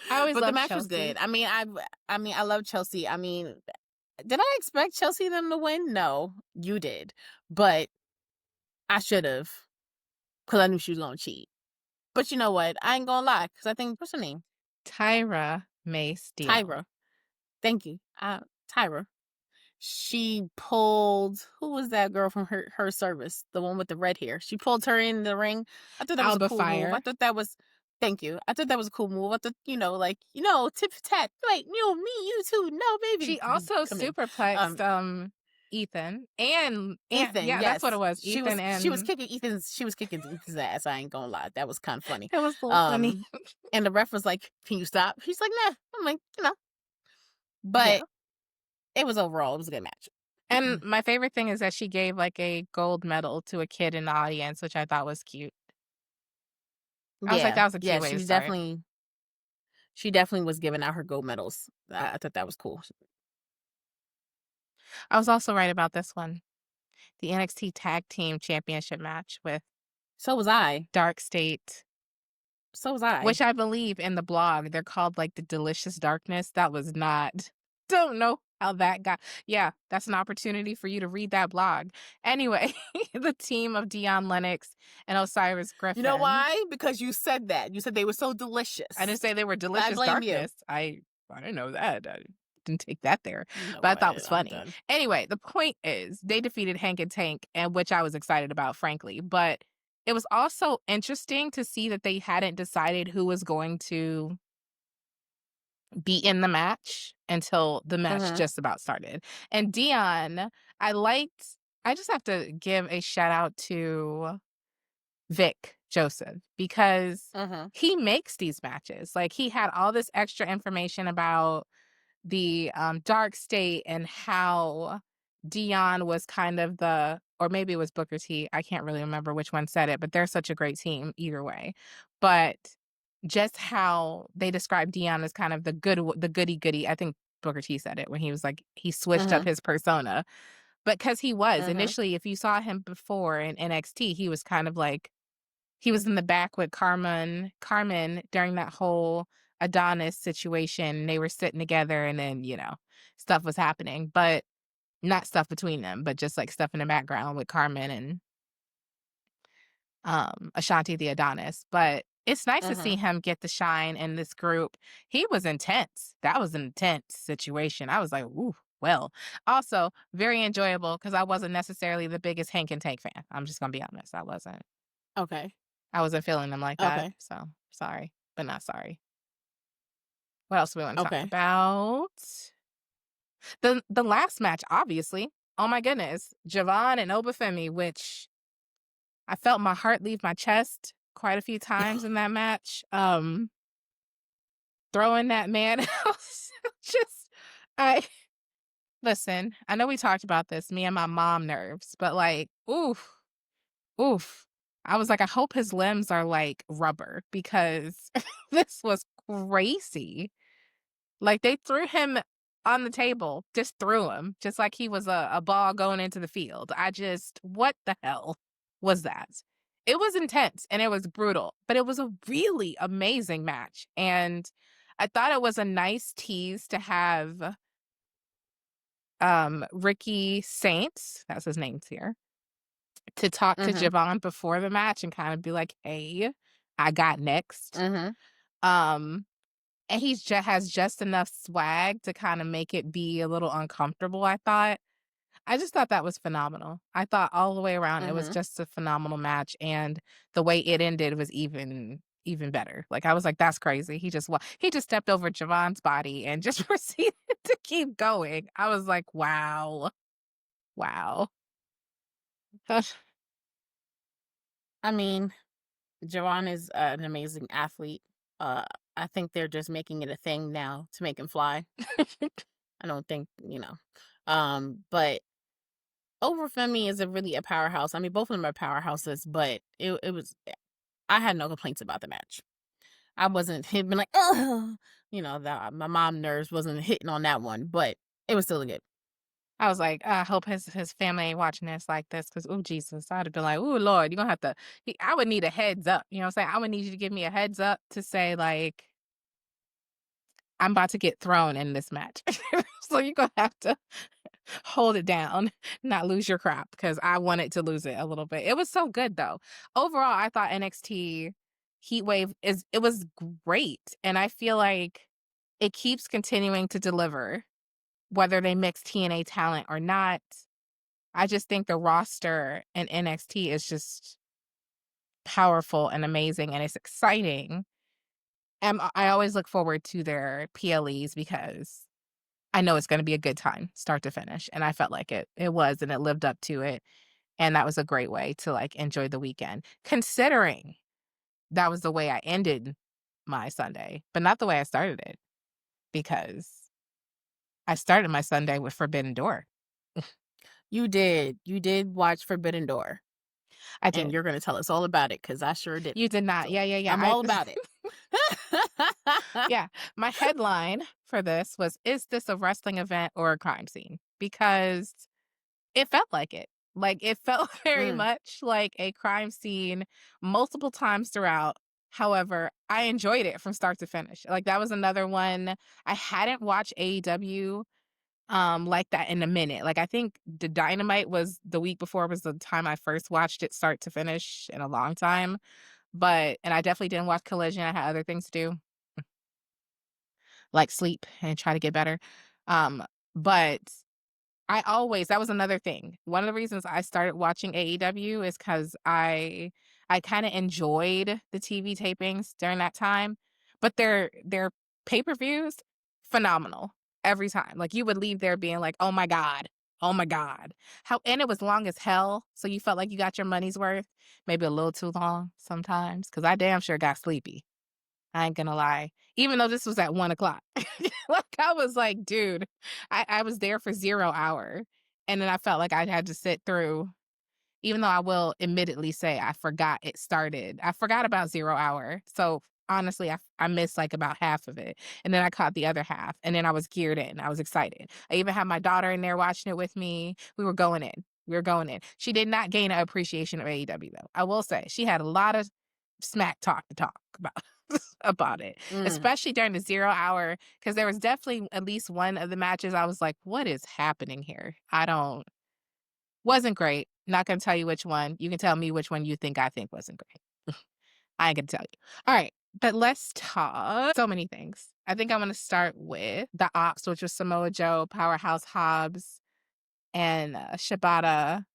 I always the love match was good. Chelsea. I mean, I love Chelsea. I mean, did I expect Chelsea them to win? No, you did. But I should have, because I knew she was gonna cheat. But you know what? I ain't gonna lie, because I think what's her name? Tyra May Steele. Tyra. Thank you. Tyra. She pulled who was that girl from her service, the one with the red hair. She pulled her in the ring. I thought that was a Alba cool move. I Fire. thought that was thank you. I thought that was a cool move. I thought, tip for tat. Wait, me, you too. No, baby. She also Come in. superplexed Ethan and Ethan, yeah, that's what yes. it was. Ethan and She was kicking Ethan's ass. I ain't gonna lie. That was kind of funny. it was a little funny. And the ref was like, "Can you stop?" She's like, "Nah." I'm like, Yeah. But it was overall, it was a good match. And my favorite thing is that she gave like a gold medal to a kid in the audience, which I thought was cute. I was like, Yeah, that was a yeah, cute way to start it. she definitely was giving out her gold medals. I thought that was cool. I was also right about this one. The NXT Tag Team Championship match with So was I. Dark State, So was I. which I believe in the blog, they're called, like, the Delicious Darkness. That was not don't know how that got yeah, that's an opportunity for you to read that blog. Anyway, the team of Dion Lennox and Osiris You know Griffin. why? Because you said that. You said they were so I didn't delicious. say they were I Delicious blame you. Darkness. I didn't know that. I didn't take that there, You know but I thought it what? was I'm funny. done. Anyway, the point is they defeated Hank and Tank, and which I was excited about, frankly, but it was also interesting to see that they hadn't decided who was going to be in the match until the match Mhm. just about started. And Dion, I liked I just have to give a shout out to Vic Joseph because Mhm. he makes these matches. Like he had all this extra information about the dark state and how Dion was kind of the or maybe it was Booker T. I can't really remember which one said it, but they're such a great team either way. But just how they described Dion as kind of the goody goody. I think Booker T said it when he was like he switched up Mhm. his persona. But because he was Mhm. initially, if you saw him before in NXT, he was kind of like he was in the back with Carmen during that whole Adonis situation. They were sitting together and then, stuff was happening, but not stuff between them, but just like stuff in the background with Carmen and Ashanti the Adonis. But it's nice to see Mhm. him get the shine in this group. He was intense. That was an intense situation. I was like, ooh, well. Also, very enjoyable because I wasn't necessarily the biggest Hank and Tank fan. I'm just gonna be honest. I wasn't. Okay. I wasn't feeling them like that. Okay. So sorry, but not sorry. What else do we want to talk Okay. about? The last match, obviously. Oh my goodness. Javon and Obafemi, which I felt my heart leave my chest quite a few times in that match. Throwing that man out. Just I listen, I know we talked about this, me and my mom nerves, but like, oof, oof. I was like, I hope his limbs are like rubber because this was crazy. Like, they threw him on the table, just threw him, just like he was a ball going into the field. What the hell was that? It was intense and it was brutal, but it was a really amazing match. And I thought it was a nice tease to have Ricky Saints, that's his name here, to talk to Mhm. Javon before the match and kind of be like, hey, I got next. Mhm. Um, And has just enough swag to kinda make it be a little uncomfortable, I thought. I just thought that was phenomenal. I thought all the way around it was Mhm. just a phenomenal match, and the way it ended was even better. Like, I was like, "That's crazy." He just stepped over Javon's body and just proceeded to keep going. I was like, "Wow. Wow." I mean, Jawan is an amazing athlete. Uh, I think they're just making it a thing now to make him fly. I don't think, but Overfemi is a powerhouse. I mean, both of them are powerhouses, but it was I had no complaints about the match. I wasn't been like, oh, that my mom nerves wasn't hitting on that one, but it was still good. I was like, I hope his family ain't watching this like this, because oh Jesus, I'd have been like, oh Lord, you're gonna have to I would need a heads up. You know what I'm saying? I would need you to give me a heads up to say, like, I'm about to get thrown in this match. So you're gonna have to hold it down, not lose your crap, because I wanted to lose it a little bit. It was so good though. Overall, I thought NXT Heatwave it was great. And I feel like it keeps continuing to deliver, whether they mix TNA talent or not. I just think the roster in NXT is just powerful and amazing, and it's exciting. I always look forward to their PLEs because I know it's gonna be a good time, start to finish, and I felt like it was, and it lived up to it, and that was a great way to, like, enjoy the weekend, considering that was the way I ended my Sunday, but not the way I started it, because I started my Sunday with Forbidden Door. You did. You did watch Forbidden Door, I and did. you're gonna tell us all about it because I sure You didn't. did not. So Yeah, yeah, yeah. I'm all about it. Yeah, my headline for this was, "Is this a wrestling event or a crime scene?" Because it felt like it. Like, it felt very Mm. much like a crime scene multiple times throughout. However, I enjoyed it from start to finish. Like, that was another one. I hadn't watched AEW like that in a minute. Like, I think the Dynamite was the week before was the time I first watched it start to finish in a long time. And I definitely didn't watch Collision. I had other things to do, like sleep and try to get better. But that was another thing. One of the reasons I started watching AEW is because I kind of enjoyed the TV tapings during that time, but their pay-per-views, phenomenal every time. Like, you would leave there being like, "Oh my God. Oh my God." And it was long as hell, so you felt like you got your money's worth, maybe a little too long sometimes, because I damn sure got sleepy. I ain't gonna lie. Even though this was at 1 o'clock. Like, I was like, "Dude," I was there for 0 hour, and then I felt like I had to sit through, even though I will admittedly say I forgot it started. I forgot about 0 hour. So, honestly, I missed, like, about half of it, and then I caught the other half, and then I was geared in. I was excited. I even had my daughter in there watching it with me. We were going in. We were going in. She did not gain an appreciation of AEW, though. I will say, she had a lot of smack talk to talk about about it, Mm. especially during the 0 hour, because there was definitely at least one of the matches I was like, "What is happening here?" I don't Wasn't great. Not gonna tell you which one. You can tell me which one you think I think wasn't great. I ain't gonna tell you. Alright, but let's talk so many things. I think I'm gonna start with the Ops, which was Samoa Joe, Powerhouse Hobbs, and, Shibata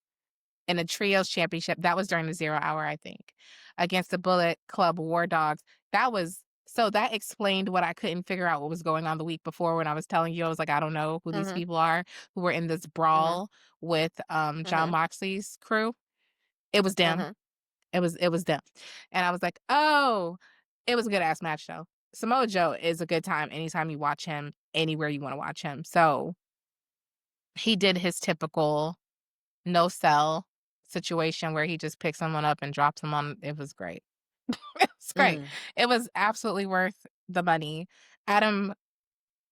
in a trios championship. That was during the 0 hour, I think, against the Bullet Club War Dogs. That explained what I couldn't figure out what was going on the week before when I was telling you, I was like, "I don't know who these Mhm. people are who were in this Mhm. brawl with, Jon Mhm. Moxley's crew." It was them. Mhm. It was them. And I was like, "Oh." It was a good ass match though. Samoa Joe is a good time anytime you watch him, anywhere you wanna watch him. So, he did his typical no sell situation where he just picks someone up and drops them on. It was great. It was great. Mm. It was absolutely worth the money. Adam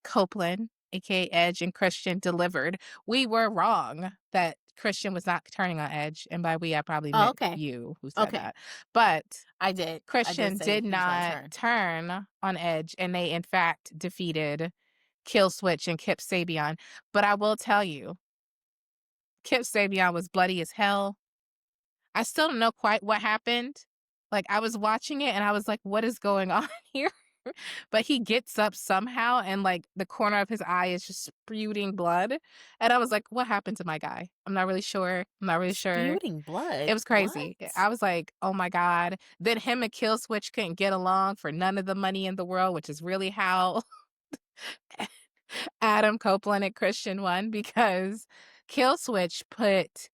Copeland, aka Edge, and Christian delivered. We were wrong that Christian was not turning on Edge, and by we I probably Oh, meant okay. you who said Okay. that. But I did. I did Christian say did he was gonna not turn. turn on Edge, and they in fact defeated Kill Switch and Kip Sabian. But I will tell you, Kip Sabian was bloody as hell. I still don't know quite what happened. Like, I was watching it and I was like, "What is going on here?" But he gets up somehow and, like, the corner of his eye is just spewing blood, and I was like, "What happened to my guy?" I'm not really sure. I'm not really sure. Spewing It blood? was What? crazy. I was like, "Oh my god." Then him and Killswitch couldn't get along for none of the money in the world, which is really how Adam Copeland and Christian won, because Killswitch put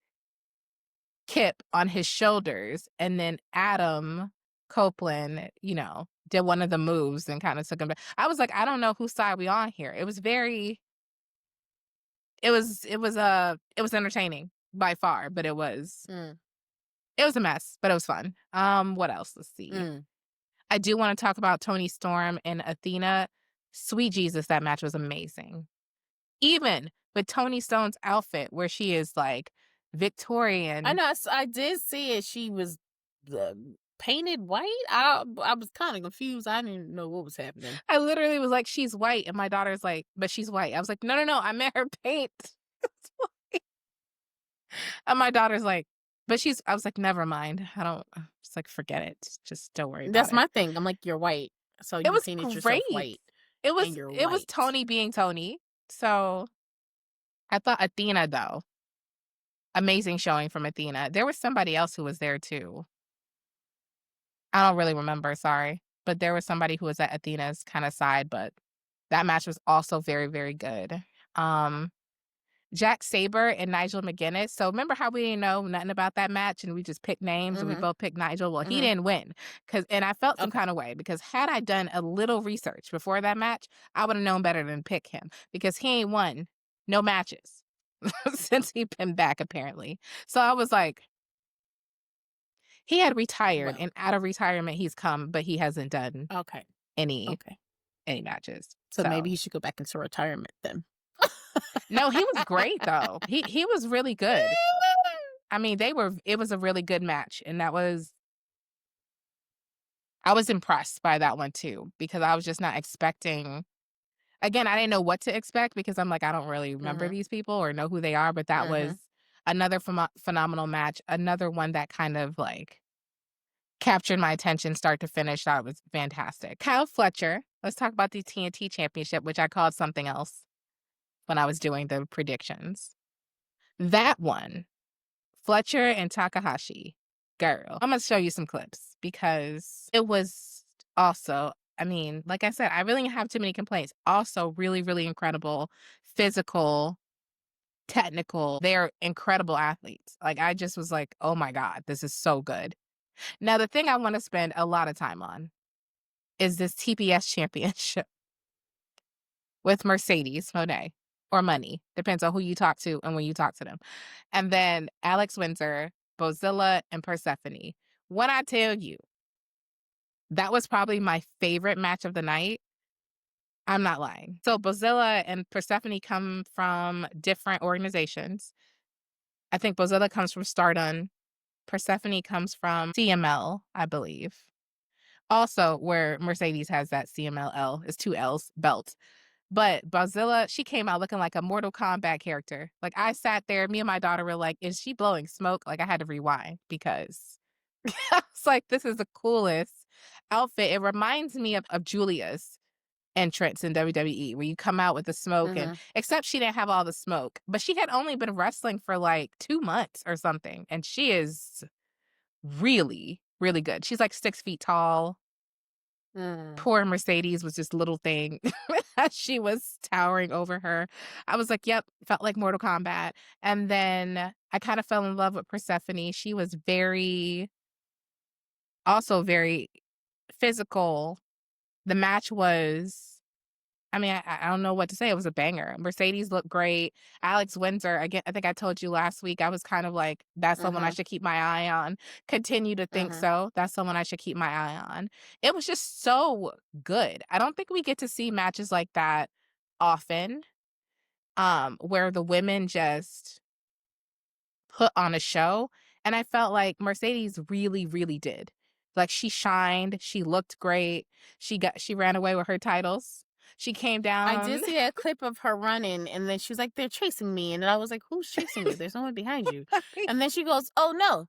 Kip on his shoulders, and then Adam Copeland, did one of the moves and kinda took him back. I was like, "I don't know whose side we on here." It was very it was entertaining by far, but Mm. it was a mess, but it was fun. What else? Let's see. Mm. I do wanna talk about Toni Storm and Athena. Sweet Jesus, that match was amazing. Even with Toni Storm's outfit where she is, like, I Victorian. know. I did see it. She was uh, painted white. I was kind of confused. I didn't know what was happening. I literally was like, "She's white," and my daughter's like, "But she's white." I was like, "No, no, no, I meant her paint." And my daughter's like, "But she's," I was like, "Never mind. I don't," just like, "Forget it. Just don't worry about That's it." my thing. I'm like, you're white, so It you was painted yourself great. white, It and was you're it was white. Tony being Tony. So, I thought Athena, though, amazing showing from Athena. There was somebody else who was there too. I don't really remember, sorry, but there was somebody who was at Athena's kinda side, but that match was also very, very good. Um Jack Sabre and Nigel McGuinness. So remember how we didn't know nothing about that match and we just picked names and we Mhm. both picked Nigel? Well, he Mhm. didn't win, and I felt some Okay. kind of way because had I done a little research before that match, I would have known better than pick him because he ain't won no matches since he been back apparently. So I was like, he had retired, Well. and out of retirement he's come, but he hasn't done Okay. any Okay. any matches. So maybe So he should go back into retirement then. no, he was great though. He was really good. I mean, it was a really good match, and I was impressed by that one too, because I was just not expecting. Again, I didn't know what to expect because I'm like, I don't really remember Mhm. these people or know who they are, but that was Mhm. another phenomenal match, another one that kind of, like, captured my attention start to finish. That was fantastic. Kyle Fletcher, let's talk about the TNT Championship, which I called something else when I was doing the predictions. That one, Fletcher and Takahashi, girl, I'm gonna show you some clips because it was also, I mean, like I said, I really didn't have too many complaints. Also, really, really incredible, physical, technical. They're incredible athletes. Like, I just was like, oh my God, this is so good. Now, the thing I want to spend a lot of time on is this TPS championship with Mercedes Monet or Money. Depends on who you talk to and when you talk to them. And then Alex Windsor, Bozilla, and Persephone. When I tell you, that was probably my favorite match of the night. I'm not lying. So Bozilla and Persephone come from different organizations. I think Bozilla comes from Stardom. Persephone comes from CML, I believe. Also, where Mercedes has that CMLL, is two L's belt. But Bozilla, she came out looking like a Mortal Kombat character. Like, I sat there, me and my daughter were like, is she blowing smoke? Like, I had to rewind because I was like, this is the coolest outfit. It reminds me of Julia's entrance in WWE, where you come out with the smoke, and Mhm. except she didn't have all the smoke, but she had only been wrestling for like 2 months or something. And she is really, really good. She's like 6 feet tall. Mm. Poor Mercedes was this little thing as she was towering over her. I was like, yep, felt like Mortal Kombat. And then I kind of fell in love with Persephone. She was also very physical. The match was, I mean, I don't know what to say. It was a banger. Mercedes looked great. Alex Windsor, again, I think I told you last week, I was kind of like, that's someone I Mhm. should keep my eye on. Continue to think Mhm. so. That's someone I should keep my eye on. It was just so good. I don't think we get to see matches like that often, where the women just put on a show. And I felt like Mercedes really, really did. Like, she shined. She looked great. She ran away with her titles. She came I down. did see a clip of her running, and then she was like, "They're chasing me," and I was like, "Who's chasing you? There's no one behind you." And then she goes, "Oh no,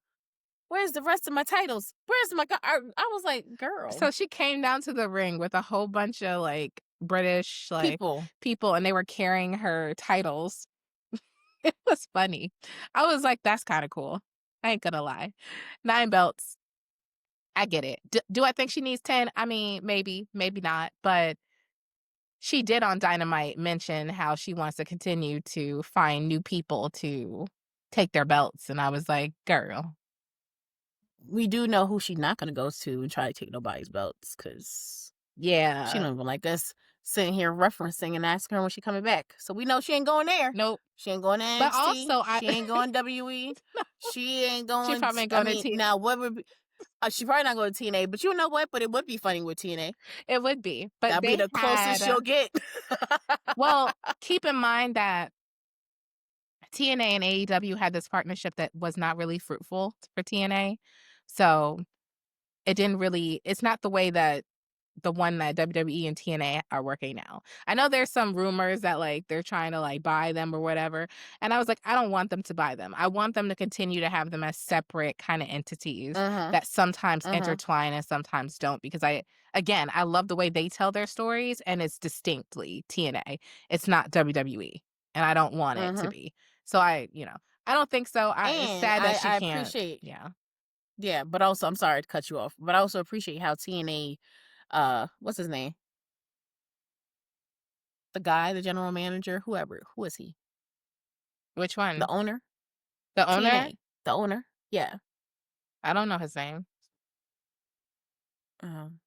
where's the rest of my titles? Where's my?" I was like, "Girl, So she came down to the ring with a whole bunch of, like, British, like, people." people, and they were carrying her titles. It was funny. I was like, "That's kinda cool." I ain't gonna lie. 9 belts, I get it. Do I think she needs 10? I mean, maybe, maybe not, but she did on Dynamite mention how she wants to continue to find new people to take their belts, and I was like, "Girl." We do know who she's not gonna go to and try to take nobody's belts because she Yeah. don't even like us sitting here referencing and asking her when she coming back. So we know she ain't going there. Nope. She ain't going to But NXT. also, I She ain't going WWE. She ain't she going. probably ain't I going to mean, now what would be? She probably not going to TNA, but you know what? But it would be funny with TNA. It would be, but That'll be they the closest had she'll get. well, keep in mind that TNA and AEW had this partnership that was not really fruitful for TNA. So, it didn't really it's not the way that the one that WWE and TNA are working now. I know there's some rumors that, like, they're trying to, like, buy them or whatever, and I was like, "I don't want them to buy them. I want them to continue to have them as separate kinda entities Mhm. that sometimes Mhm. intertwine and sometimes don't," because I love the way they tell their stories, and it's distinctly TNA. It's not WWE, and I don't want it to Mhm. be. So I don't think so. It's And sad that she I can't. appreciate. Yeah. Yeah, but also I'm sorry to cut you off, but I also appreciate how TNA. What's his name? The guy, the general manager, whoever. Who is he? Which The one? owner. The owner? TNA. The owner. Yeah. I don't know his name. Um,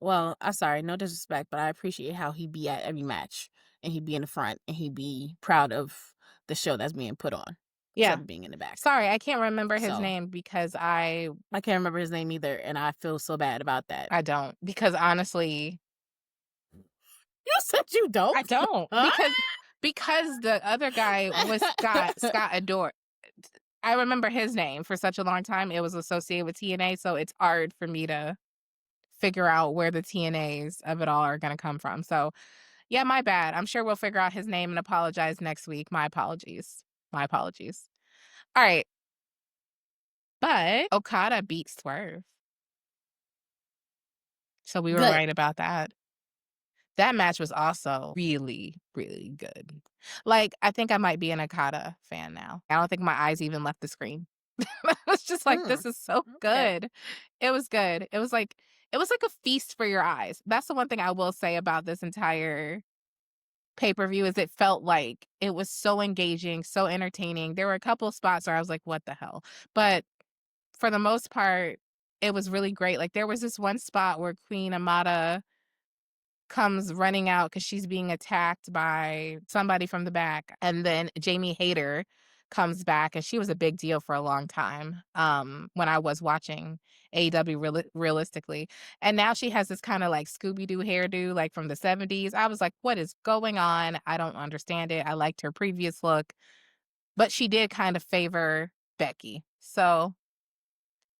well, I'm sorry, no disrespect, but I appreciate how he be at every match and he be in the front and he be proud of the show that's being put on Yeah. instead of being in the back. Sorry, I can't remember his So name because I I can't remember his name either, and I feel so bad about that. I don't. Because honestly, You said you don't? I don't. Huh? Because the other guy was Scott Adore. I remember his name for such a long time. It was associated with TNA, so it's hard for me to figure out where the TNAs of it all are gonna come from. So, yeah, my bad. I'm sure we'll figure out his name and apologize next week. My apologies. My apologies. All right. But Okada beat Swerve. So we were Good. right about that. That match was also really, really good. Like, I think I might be an Okada fan now. I don't think my eyes even left the screen. I was just like, Mm, this is so okay. good. It was good. It was like a feast for your eyes. That's the one thing I will say about this entire pay-per-view is it felt like it was so engaging, so entertaining. There were a couple of spots where I was like, what the hell? But for the most part, it was really great. Like there was this one spot where Queen Amata comes running out because she's being attacked by somebody from the back. And then Jamie Hayter comes back, and she was a big deal for a long time when I was watching AEW realistically. And now she has this kind of like Scooby Doo hairdo, like from the 70s. I was like, what is going on? I don't understand it. I liked her previous look, but she did kind of favor Becky. So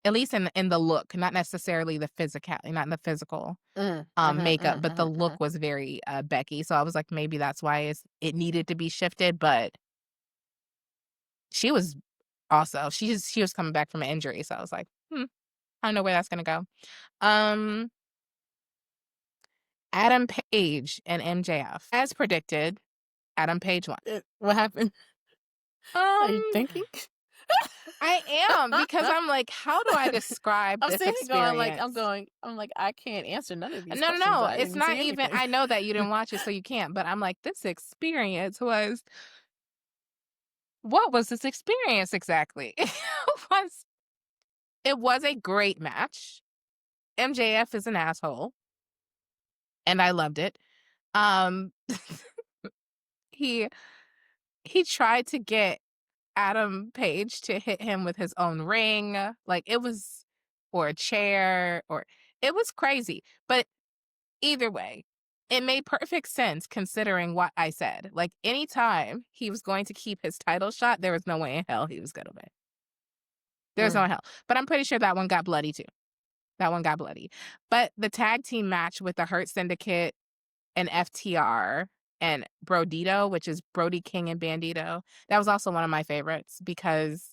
at least in the look, not necessarily the physical, not in the physical makeup, but the look was very Becky. So I was like, maybe that's why it needed to be shifted. But she was also she was coming back from an injury, so I was like, I don't know where that's gonna go. Um, Adam Page and MJF, as predicted. Adam Page won. What happened? Are you Um, thinking? I am because I'm like, how do I describe I'm this sitting here going like experience? I'm like I can't answer none of these No, no, questions. no. I It's didn't see not even. anything. I know that you didn't watch it, so you can't. But I'm like, this experience was. What was this experience exactly? Was it was a great match. MJF is an asshole, and I loved it. Um, he he tried to get Adam Page to hit him with his own ring, like it was, or a chair, or it was crazy. But either way, it made perfect sense considering what I said. Like anytime he was going to keep his title shot, there was no way in hell he was gonna win. There's no Mm, hell. But I'm pretty sure that one got bloody too. That one got bloody. But the tag team match with the Hurt Syndicate and FTR and Brodito, which is Brody King and Bandito, that was also one of my favorites because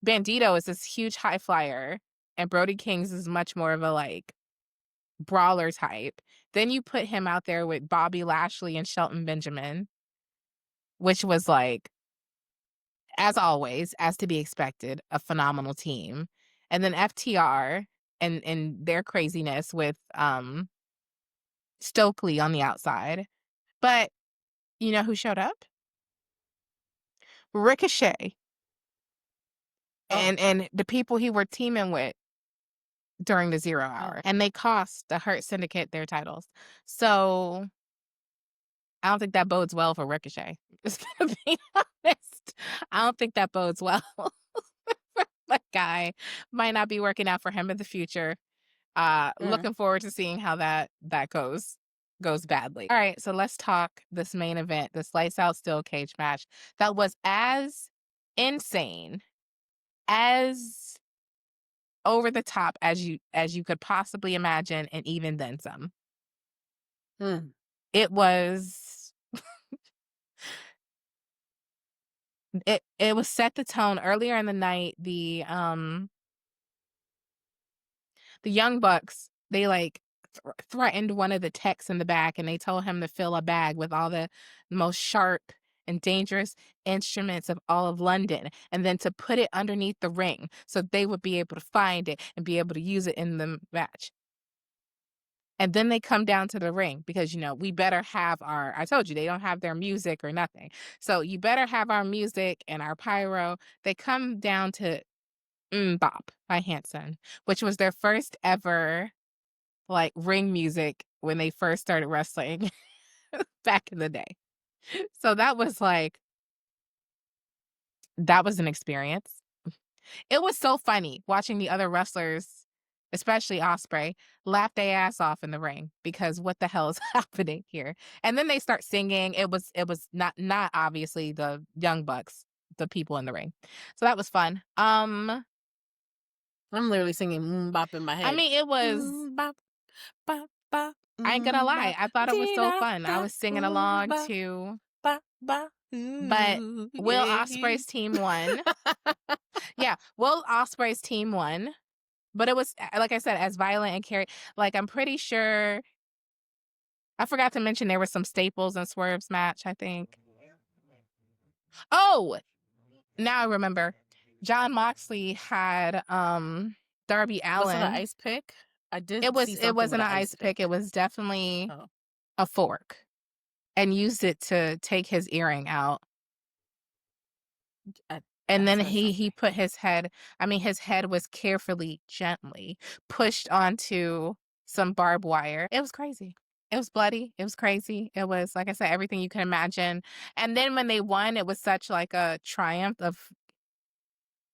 Bandito is this huge high flyer and Brody King's is much more of a like brawler type. Then you put him out there with Bobby Lashley and Shelton Benjamin, which was like, as always, as to be expected, a phenomenal team. And then FTR and their craziness with Stokely on the outside. But you know who showed up? Ricochet oh, and the people he were teaming with during the 0 oh. hour. And they cost the Hurt Syndicate their titles. So I don't think that bodes well for Ricochet. Just gonna be honest. I don't think that bodes well. That guy might not be working out for him in the future. Mm. Looking forward to seeing how that goes badly. All right, so let's talk this main event, this lights out steel cage match that was as insane, as over the top as you could possibly imagine, and even then some. Mm. It was it was set the tone earlier in the night. The Young Bucks, they like threatened one of the techs in the back and they told him to fill a bag with all the most sharp and dangerous instruments of all of London and then to put it underneath the ring so they would be able to find it and be able to use it in the match. And then they come down to the ring because, we better have I told you, they don't have their music or nothing. So you better have our music and our pyro. They come down to Bop by Hanson, which was their first ever like ring music when they first started wrestling back in the day. So that was an experience. It was so funny watching the other wrestlers, especially Osprey, laugh their ass off in the ring because what the hell is happening here? And then they start singing. It was not obviously the Young Bucks the people in the ring. So that was fun. I'm literally singing bop in my head. I mean, it was. Bop, bop, bop. I ain't gonna lie. Bop. I thought it was so Dee-da, fun. I da, was singing ooh, along bop, too. bop, bop. But Ooh, Will yeah. Ospreay's team won. Yeah, Will Ospreay's team won. But it was, like I said, as violent and carry. Like, I'm pretty sure. I forgot to mention there was some Staples and Swerve's match, I think. Oh, now I remember. John Moxley had Darby Was it an Allin. ice pick? I did It was see it something wasn't with an an ice ice pick. It pick. was definitely Oh, a fork, and used it to take his earring out. And that then says he something. put his head, I mean, his head was carefully, gently pushed onto some barbed wire. It was crazy. It was bloody. It was crazy. It was, like I said, everything you can imagine. And then when they won, it was such like a triumph of,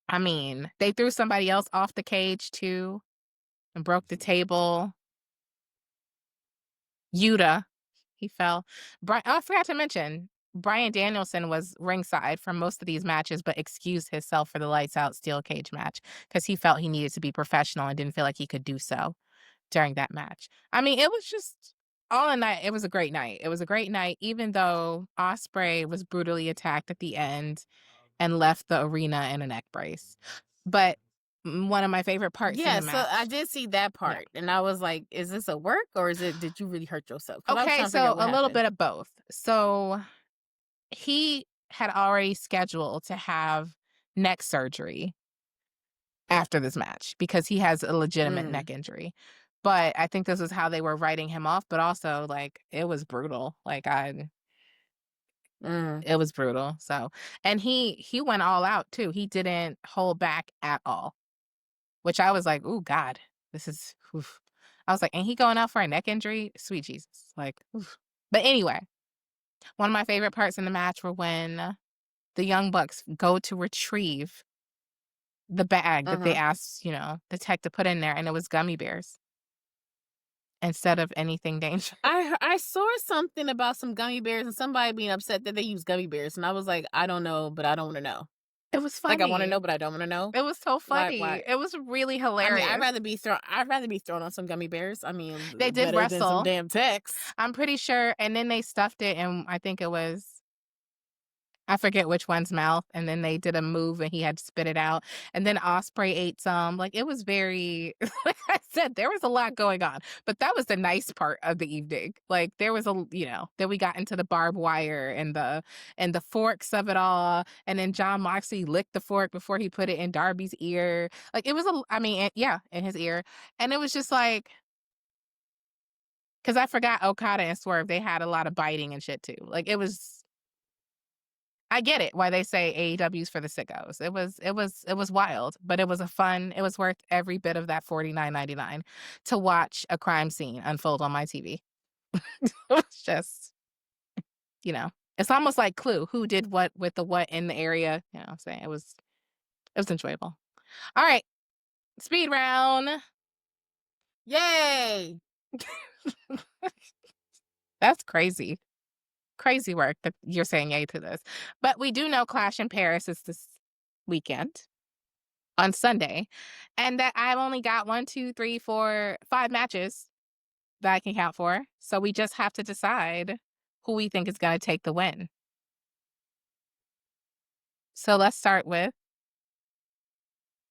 I mean, they threw somebody else off the cage too and broke the table. Yuta, he fell. I forgot to mention, Bryan Danielson was ringside for most of these matches, but excused himself for the lights out steel cage match because he felt he needed to be professional and didn't feel like he could do so during that match. I mean, it was just all in night. It was a great night. It was a great night, even though Ospreay was brutally attacked at the end and left the arena in a neck brace. But one of my favorite parts in Yeah, the so I match. did see that Yeah. part, and I was like, "Is this a work or is it? Did you really hurt yourself?" Because I was Okay, trying to figure so out what a little happened. bit of both. So he had already scheduled to have neck surgery after this match because he has a legitimate Mm, neck injury. But I think this was how they were writing him off, but also like it was brutal. mm. It was brutal. So, and he went all out too. He didn't hold back at all, which I was like, "Oh God, this is." Oof. I was like, "Ain't he going out for a neck injury? Sweet Jesus!" Like, oof. But anyway, one of my favorite parts in the match were when the Young Bucks go to retrieve the bag that they Uh-huh. asked, the tech to put in there, and it was gummy bears instead of anything dangerous. I saw something about some gummy bears and somebody being upset that they use gummy bears, and I was like, "I don't know, but I don't want to know." It was Like, I want to funny. know, but I don't want to know. It was so Why? funny. Why? It was really I mean, hilarious. I'd rather be thrown on some gummy bears. I mean, They did better than some wrestle. damn texts. I'm pretty sure, and then they stuffed it in, I think it was, I forget which one's mouth, and then they did a move and he had to spit it out. And then Osprey ate some. Like it was very like I said, there was a lot going on. But that was the nice part of the evening. Like there was then we got into the barbed wire and the forks of it all. And then John Moxley licked the fork before he put it in Darby's ear. Like it was yeah, in his ear. And it was just like, because I forgot Okada and Swerve, they had a lot of biting and shit too. Like it was, I get it why they say AEW's for the sickos. It was wild, but it was worth every bit of that $49.99 to watch a crime scene unfold on my TV. It was just, it's almost like Clue, who did what with the what in the area. You know what I'm saying? It was enjoyable. All right, speed round. Yay! That's crazy. Crazy work that you're saying yay to this. But we do know Clash in Paris is this weekend on Sunday, and that I've only got 1, 2, 3, 4, 5 matches that I can count for. So we just have to decide who we think is going to take the win. So let's start with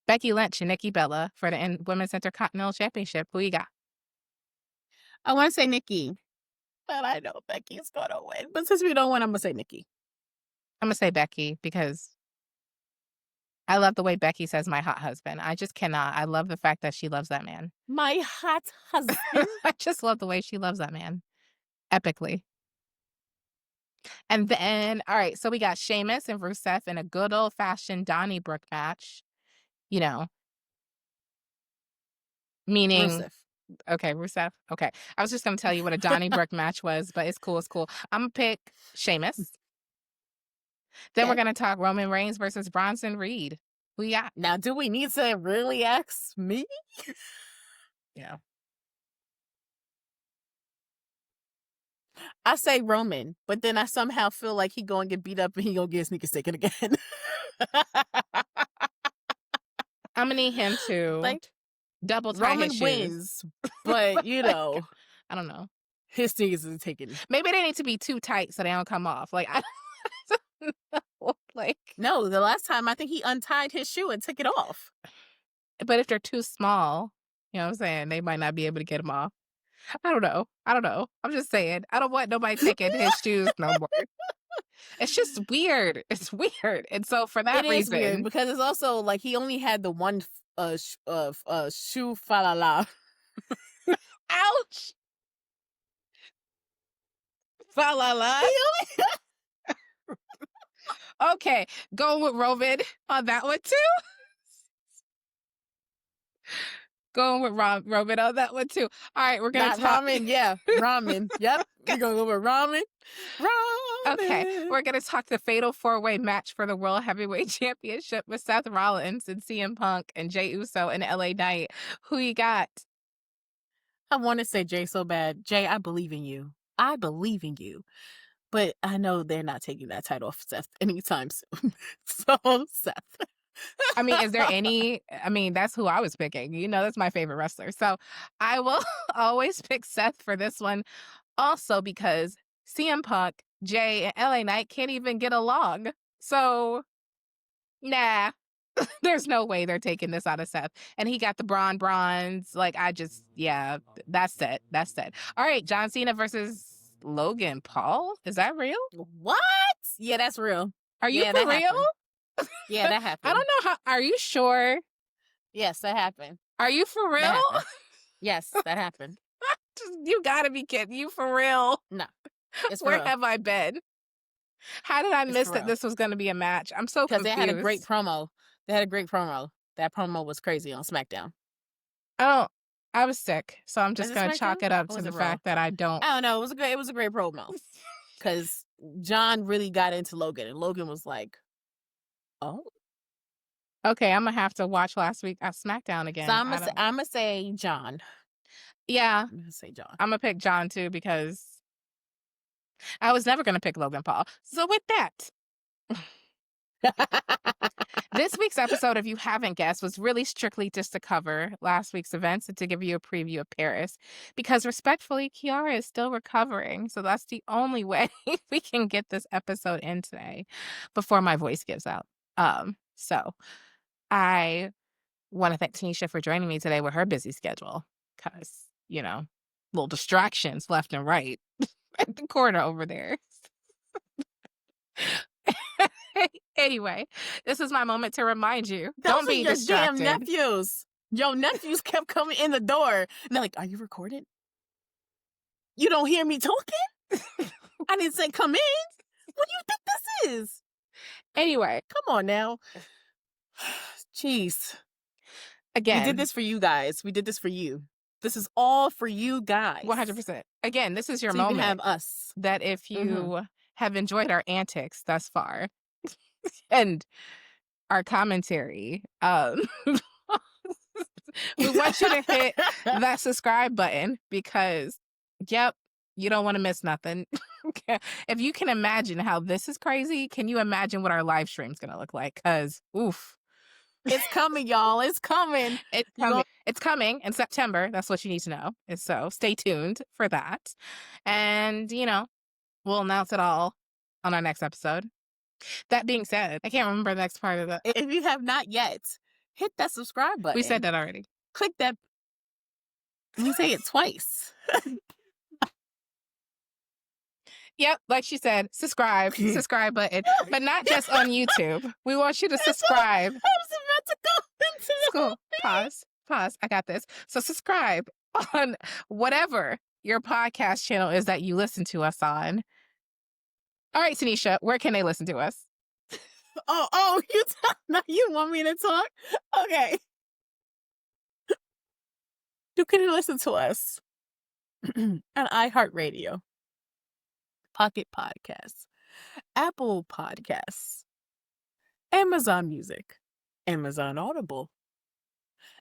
Becky Lynch and Nikki Bella for the Women's Intercontinental Championship. Who you got? I want to say Nikki, but I know Becky's gonna win. But since we don't win, I'm gonna say Nikki. I'm going to say Becky because I love the way Becky says my hot husband. I just cannot. I love the fact that she loves that man. My hot husband. I just love the way she loves that man. Epically. And then, all right, so we got Sheamus and Rusev in a good old fashioned Donnybrook match. You know, meaning, Rusev. okay, Rusev. Okay. I was just going to tell you what a Donnybrook match was, but it's cool. It's cool. I'm going to pick Sheamus. Then we're Okay. going to talk Roman Reigns versus Bronson Reed. Who you got? Now, do we need to really ask me? Yeah. I say Roman, but then I somehow feel like he gonna get beat up and he gonna get sneakers taken again. I'm gonna need him to Like double tie Roman his shoes. wins, but you know, I don't know. his sneakers is taken. Maybe they need to be too tight so they don't come off. Like I don't know. Like No, the last time I think he untied his shoe and took it off. but if they're too small, you know what I'm saying, they might not be able to get them off. I don't know. I'm just saying. I don't want nobody taking his shoes no more. It's just weird. It's weird. And so for that It reason, is weird because it's also like he only had the one shoe falala. ouch. Fa la la. Okay, going with Roman on that one too. Going with Roman on that one too. All right, we're gonna talk ramen. Yeah, ramen. Yep, we're gonna go with ramen. Ramen. Okay, we're gonna talk the fatal 4-way match for the World Heavyweight Championship with Seth Rollins and CM Punk and Jey Uso and LA Knight. Who you got? I want to say Jay so bad. Jay, I believe in you. I believe in you. But I know they're not taking that title off Seth anytime soon. So, Seth. I mean, is there any? I mean, that's who I was picking. You know, that's my favorite wrestler. So I will always pick Seth for this one. Also because CM Punk, Jay, and LA Knight can't even get along. So, nah. There's no way they're taking this out of Seth. And he got the bronze. Like, yeah, that's it. That's it. All right, John Cena versus Logan Paul. Is that real? What? Yeah, that's real. Are you for real? Happened. Yeah, that happened. I don't know how. Are you sure? Yes, that happened. Are you for real? Yes, that happened. You gotta be kidding. You for real? No. It's Where real. have I been? How did I miss that this was going to be a match? I'm so confused. Because they had a great promo. That promo was crazy on SmackDown. Oh, I was sick, so I'm just going to chalk it up to the fact that I don't. I don't know. It was a great promo. Because John really got into Logan, and Logan was like, "Oh, okay." I'm gonna have to watch last week at SmackDown again. So I'm gonna say John. Yeah, I'm gonna say John. I'm gonna pick John too because I was never gonna pick Logan Paul. So with that. This week's episode, if you haven't guessed, was really strictly just to cover last week's events and to give you a preview of Paris. Because respectfully, Kiara is still recovering. So that's the only way we can get this episode in today before my voice gives out. So I want to thank Tanesha for joining me today with her busy schedule. Because, you know, little distractions left and right at the corner over there. Anyway, this is my moment to remind you. Don't be distracted. Damn nephews. Your nephews kept coming in the door. And they're like, "Are you recording? You don't hear me talking? I didn't say come in. What do you think this is?" Anyway. Come on now. Jeez. Again. We did this for you guys. We did this for you. This is all for you guys. 100%. Again, this is your moment. You can have us. That if you have enjoyed our antics thus far and our commentary, we want you to hit that subscribe button because, yep, you don't want to miss nothing. If you can imagine how this is crazy, can you imagine what our live stream's going to look like? Because, oof. It's coming, y'all. It's coming. It's coming. It's coming in September. That's what you need to know. And so stay tuned for that. And, you know, we'll announce it all on our next episode. That being said, I can't remember the next part of the... If you have not yet, hit that subscribe button. We said that already. Click that. We say it twice. Yep, like she said, subscribe button, but not just on YouTube. We want you to subscribe. I was about to go into school. Pause. I got this. So subscribe on whatever your podcast channel is that you listen to us on. All right, Tanesha, where can they listen to us? Now you want me to talk? Okay. You can listen to us on iHeartRadio, Pocket Podcasts, Apple Podcasts, Amazon Music, Amazon Audible,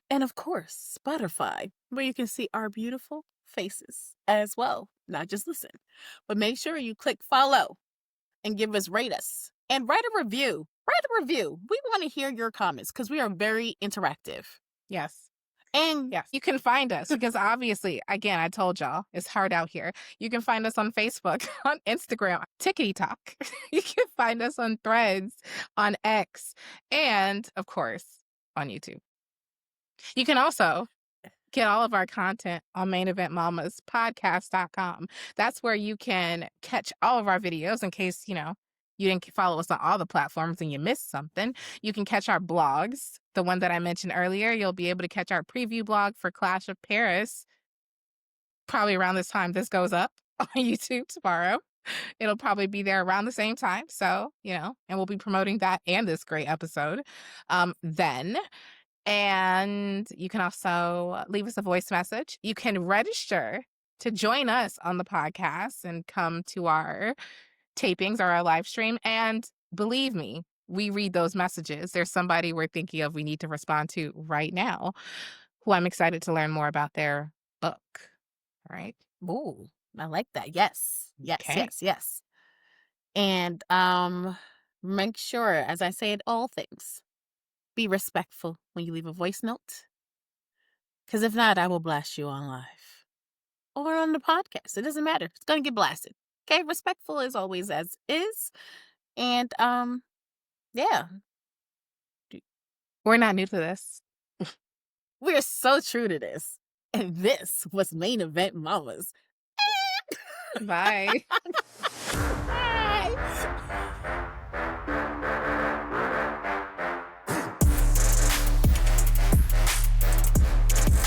and of course, Spotify, where you can see our beautiful faces as well. not just listen. But make sure you click follow and rate us and write a review. Write a review. We want to hear your comments because we are very interactive. Yes. And yes, you can find us because obviously, again, I told y'all it's hard out here. You can find us on Facebook, on Instagram, TikTok. You can find us on Threads, on X, and of course, on YouTube. You can also get all of our content on maineventmamaspodcast.com. That's where you can catch all of our videos in case, you didn't follow us on all the platforms and you missed something. You can catch our blogs, the one that I mentioned earlier. You'll be able to catch our preview blog for Clash of Paris probably around this time this goes up on YouTube tomorrow. It'll probably be there around the same time. So, and we'll be promoting that and this great episode then. And you can also leave us a voice message. You can register to join us on the podcast and come to our tapings or our live stream. And believe me, we read those messages. There's somebody we're thinking of we need to respond to right now who I'm excited to learn more about their book. All right. Ooh, I like that. Yes. Yes, Okay. yes. And make sure, as I say in all things, be respectful when you leave a voice note. Because if not, I will blast you on live or on the podcast. It doesn't matter. It's going to get blasted. Okay? Respectful as always as is. And yeah. We're not new to this. We're so true to this. And this was Main Event Mamas. Bye.